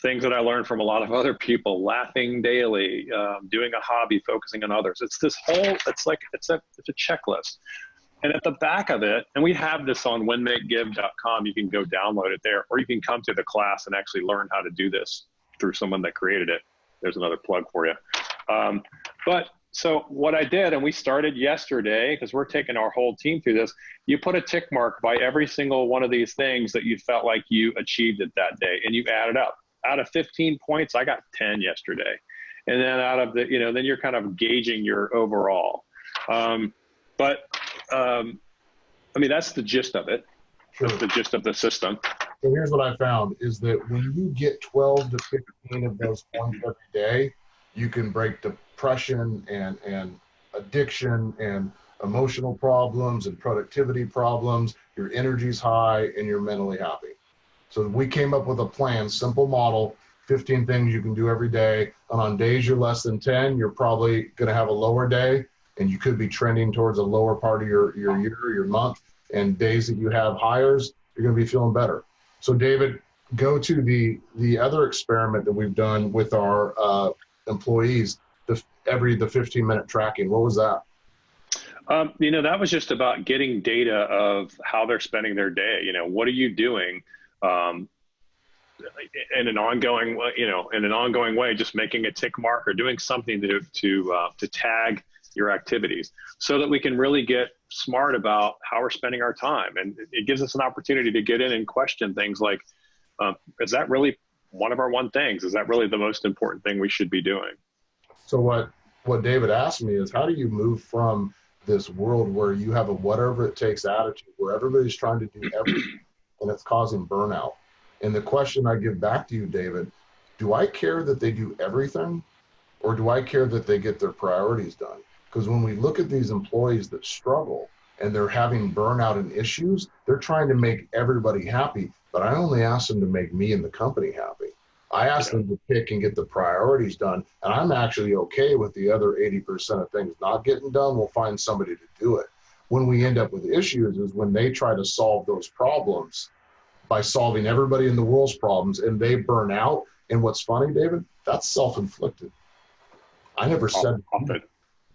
Things that I learned from a lot of other people, laughing daily, doing a hobby, focusing on others. It's this whole, it's a checklist. And at the back of it, and we have this on winmakegive.com, you can go download it there, or you can come to the class and actually learn how to do this through someone that created it. There's another plug for you. But so what I did, and we started yesterday, because we're taking our whole team through this, you put a tick mark by every single one of these things that you felt like you achieved it that day, and you add it up. Out of 15 points, I got 10 yesterday. And then out of the, then you're kind of gauging your overall. I mean, that's the gist of it. Sure. That's the gist of the system. So here's what I found is that when you get 12 to 15 of those points every day, you can break depression and addiction and emotional problems and productivity problems. Your energy's high and you're mentally happy. So we came up with a plan, simple model, 15 things you can do every day. And on days you're less than 10, you're probably going to have a lower day, and you could be trending towards a lower part of your year, your month. And days that you have hires, you're going to be feeling better. So David, go to the other experiment that we've done with our employees, the 15-minute tracking. What was that? That was just about getting data of how they're spending their day. What are you doing in an ongoing way, just making a tick mark or doing something to tag your activities, so that we can really get smart about how we're spending our time. And it gives us an opportunity to get in and question things like, is that really one of our one things? Is that really the most important thing we should be doing? So what David asked me is, how do you move from this world where you have a whatever it takes attitude, where everybody's trying to do everything and it's causing burnout? And the question I give back to you, David, do I care that they do everything, or do I care that they get their priorities done? Because when we look at these employees that struggle and they're having burnout and issues, they're trying to make everybody happy, but I only ask them to make me and the company happy. I ask them to pick and get the priorities done, and I'm actually okay with the other 80% of things not getting done. We'll find somebody to do it. When we end up with issues is when they try to solve those problems by solving everybody in the world's problems and they burn out. And what's funny, David, that's self-inflicted. I never said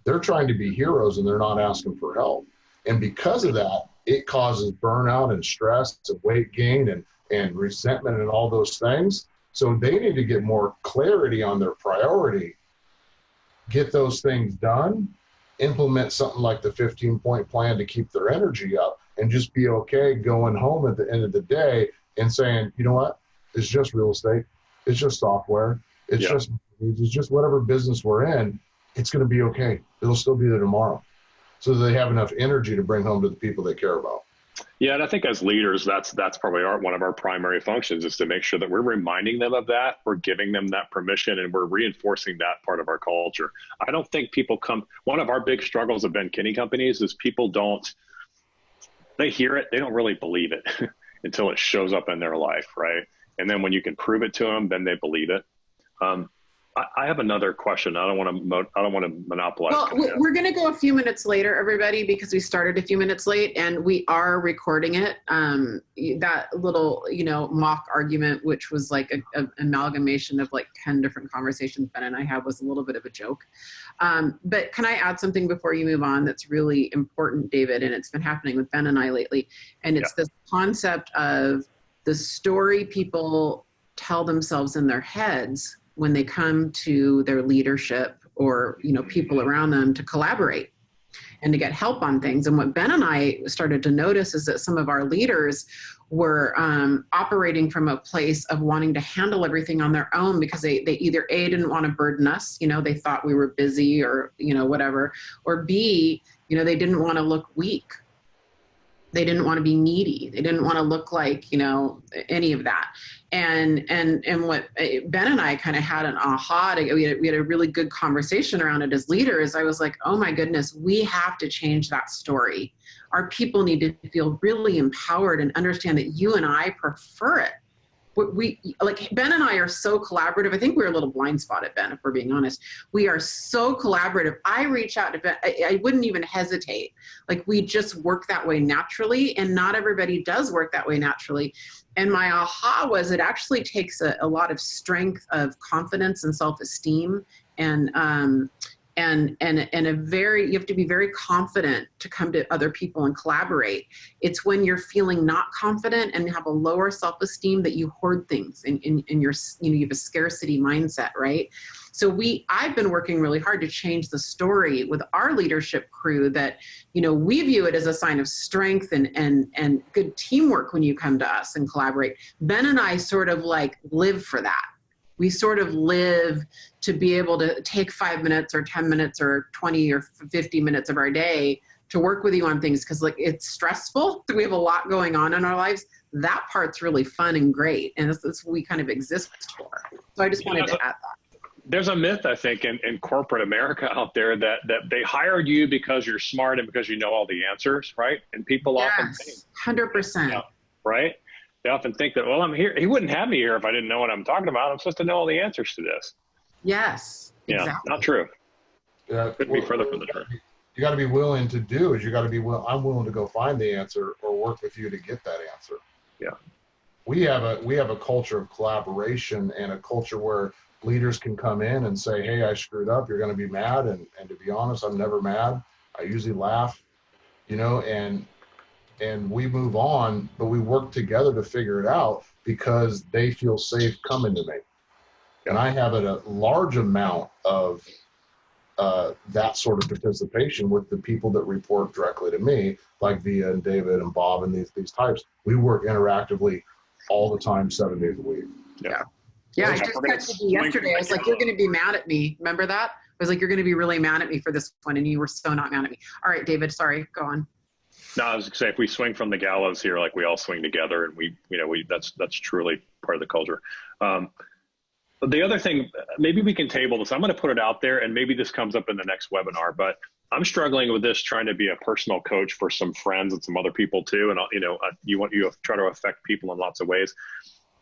they're trying to be heroes and they're not asking for help. And because of that, it causes burnout and stress and weight gain and resentment and all those things. So they need to get more clarity on their priority, get those things done, implement something like the 15-point plan to keep their energy up, and just be okay going home at the end of the day and saying, you know what, it's just real estate. It's just software. It's just whatever business we're in. It's going to be okay. It'll still be there tomorrow. So they have enough energy to bring home to the people they care about. Yeah, and I think as leaders, that's probably one of our primary functions, is to make sure that we're reminding them of that, we're giving them that permission, and we're reinforcing that part of our culture. I don't think people one of our big struggles of Ben Kinney companies is people they hear it, they don't really believe it until it shows up in their life, right? And then when you can prove it to them, then they believe it. I have another question. I don't want to monopolize. Well, we're going to go a few minutes later, everybody, because we started a few minutes late and we are recording it. That little, mock argument, which was like an amalgamation of like 10 different conversations Ben and I had, was a little bit of a joke. But can I add something before you move on that's really important, David? And it's been happening with Ben and I lately. And it's this concept of the story people tell themselves in their heads when they come to their leadership or, people around them to collaborate and to get help on things. And what Ben and I started to notice is that some of our leaders were operating from a place of wanting to handle everything on their own because they either A, didn't want to burden us, they thought we were busy or, whatever, or B, they didn't want to look weak. They didn't want to be needy. They didn't want to look like, any of that. And what Ben and I kind of had an aha, we had a really good conversation around it as leaders. I was like, oh my goodness, we have to change that story. Our people need to feel really empowered and understand that you and I prefer it. We like Ben and I are so collaborative. I think we're a little blind spotted, Ben, if we're being honest. We are so collaborative. I reach out to Ben. I wouldn't even hesitate. Like, we just work that way naturally, and not everybody does work that way naturally. And my aha was, it actually takes a lot of strength of confidence and self-esteem and you have to be very confident to come to other people and collaborate. It's when you're feeling not confident and have a lower self-esteem that you hoard things and you have a scarcity mindset, right? So I've been working really hard to change the story with our leadership crew that, we view it as a sign of strength and good teamwork when you come to us and collaborate. Ben and I sort of like live for that. We sort of live to be able to take 5 minutes or 10 minutes or 20 or 50 minutes of our day to work with you on things, because like it's stressful. We have a lot going on in our lives. That part's really fun and great, and that's what we kind of exist for. So I just wanted to add that. There's a myth, I think, in corporate America out there that they hired you because you're smart and because you know all the answers, right? And people often think 100%. Right? They often think that, well, I'm here. He wouldn't have me here if I didn't know what I'm talking about. I'm supposed to know all the answers to this. Yes. Yeah, exactly. Not true. Yeah, couldn't be further from the truth. You got to be willing to do is you got to be I'm willing to go find the answer or work with you to get that answer. Yeah. We have a culture of collaboration and a culture where leaders can come in and say, hey, I screwed up. You're going to be mad. And to be honest, I'm never mad. I usually laugh, and we move on, but we work together to figure it out because they feel safe coming to me. And I have a large amount of that sort of participation with the people that report directly to me, like Vija and David and Bob and these types. We work interactively all the time, 7 days a week. Yeah. Yeah, I Okay, just we're gonna texted you swing yesterday. from I was like, the you're going to be mad at me. Remember that? I was like, you're going to be really mad at me for this one. And you were so not mad at me. All right, David, sorry. Go on. No, I was going to say, if we swing from the gallows here, like we all swing together, and that's truly part of the culture. The other thing, maybe we can table this. I'm going to put it out there, and maybe this comes up in the next webinar, but I'm struggling with this, trying to be a personal coach for some friends and some other people too. And you try to affect people in lots of ways.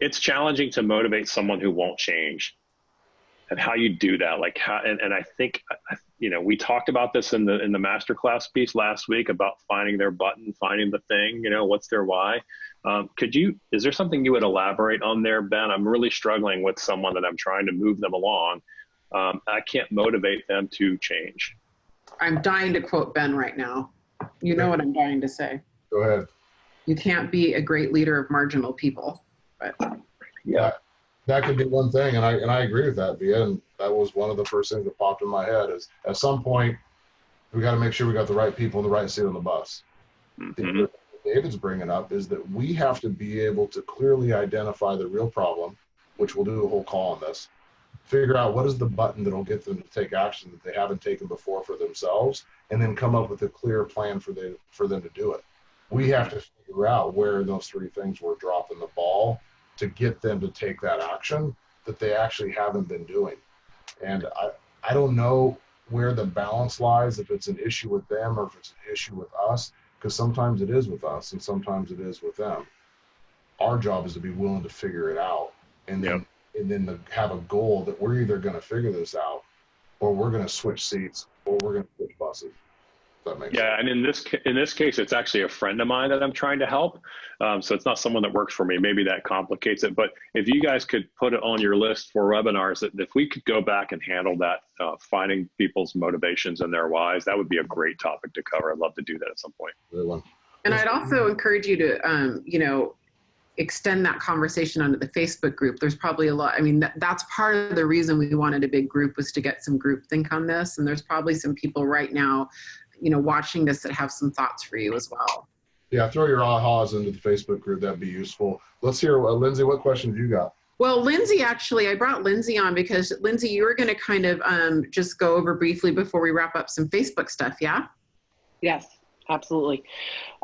It's challenging to motivate someone who won't change, and how you do that. Like how, and I think, we talked about this in the masterclass piece last week about finding their button, finding the thing, what's their why. Is there something you would elaborate on there, Ben? I'm really struggling with someone that I'm trying to move them along. I can't motivate them to change. I'm dying to quote Ben right now. You know what I'm dying to say. Go ahead. You can't be a great leader of marginal people. But yeah, that could be one thing, and I agree with that, Via. And that was one of the first things that popped in my head. Is at some point we got to make sure we got the right people in the right seat on the bus. Mm-hmm. What David's bringing up is that we have to be able to clearly identify the real problem, which we'll do a whole call on this. Figure out what is the button that'll get them to take action that they haven't taken before for themselves, and then come up with a clear plan for them to do it. We have to figure out where those three things we're dropping the ball to get them to take that action that they actually haven't been doing. And I don't know where the balance lies, if it's an issue with them or if it's an issue with us, because sometimes it is with us and sometimes it is with them. Our job is to be willing to figure it out, and then to have a goal that we're either going to figure this out, or we're going to switch seats, or we're going to switch buses. That makes sense. And in this case, it's actually a friend of mine that I'm trying to help. So it's not someone that works for me. Maybe that complicates it. But if you guys could put it on your list for webinars, that if we could go back and handle that, finding people's motivations and their whys, that would be a great topic to cover. I'd love to do that at some point. Good one. And I'd also encourage you to, extend that conversation onto the Facebook group. There's probably a lot. I mean, that's part of the reason we wanted a big group, was to get some groupthink on this. And there's probably some people right now, watching this that have some thoughts for you as well. Yeah, throw your ahas into the Facebook group. That'd be useful. Let's hear, Lindsay, what questions you got? Well, Lindsay, actually, I brought Lindsay on because, Lindsay, you were going to kind of just go over briefly before we wrap up some Facebook stuff, yeah? Yes, absolutely.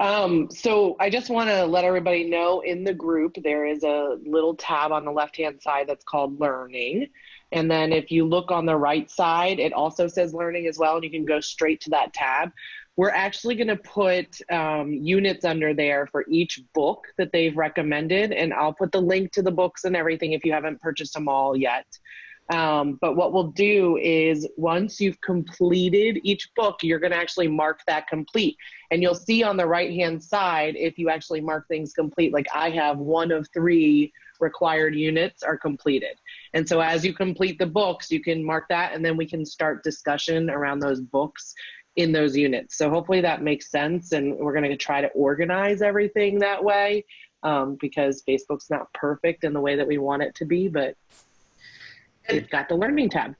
So I just want to let everybody know, in the group, there is a little tab on the left-hand side that's called Learning. And then if you look on the right side, it also says Learning as well, and you can go straight to that tab. We're actually going to put units under there for each book that they've recommended, and I'll put the link to the books and everything if you haven't purchased them all yet. But what we'll do is, once you've completed each book, you're going to actually mark that complete. And you'll see on the right-hand side, if you actually mark things complete, like I have 1 of 3 required units are completed. And so as you complete the books, you can mark that, and then we can start discussion around those books in those units. So hopefully that makes sense. And we're going to try to organize everything that way, because Facebook's not perfect in the way that we want it to be, but we've got the Learning tab.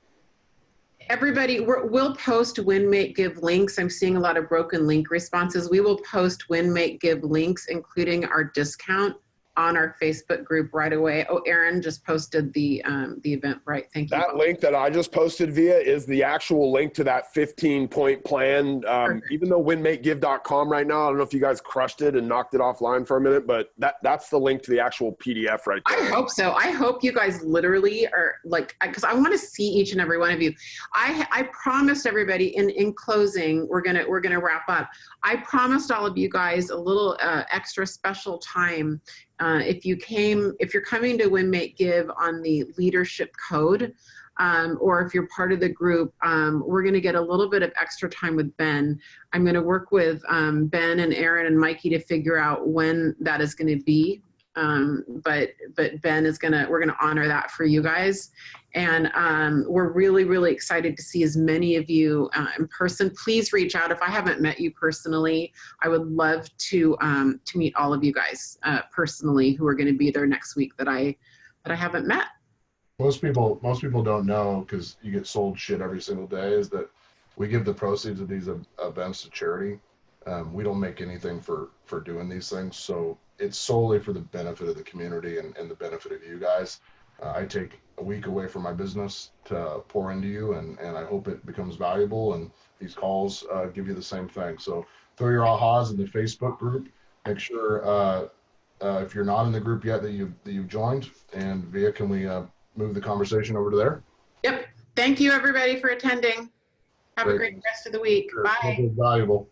Everybody, we'll post Win, Make, Give links. I'm seeing a lot of broken link responses. We will post Win, Make, Give links, including our discount, on our Facebook group right away. Oh, Aaron just posted the event, right? Thank you. That link that I just posted, Via, is the actual link to that 15-point plan. Even though winmakegive.com right now, I don't know if you guys crushed it and knocked it offline for a minute, but that's the link to the actual PDF right there. I hope so. I hope you guys literally are like, because I want to see each and every one of you. I promised everybody in closing, we're gonna wrap up. I promised all of you guys a little extra special time. If you're coming to Win, Make, Give on the leadership code, or if you're part of the group, we're going to get a little bit of extra time with Ben. I'm going to work with Ben and Aaron and Mikey to figure out when that is going to be. But Ben is we're going to honor that for you guys. And we're really, really excited to see as many of you in person. Please reach out. If I haven't met you personally, I would love to meet all of you guys personally who are going to be there next week that I haven't met. Most people don't know, because you get sold shit every single day, is that we give the proceeds of these events to charity. We don't make anything for doing these things. So it's solely for the benefit of the community and the benefit of you guys. I take a week away from my business to pour into you, and I hope it becomes valuable, and these calls give you the same thing. So throw your ahas in the Facebook group. Make sure if you're not in the group yet that you've joined, and Via, can we move the conversation over to there? Yep. Thank you everybody for attending. Have a great rest of the week. Sure. Bye. Hope it's valuable.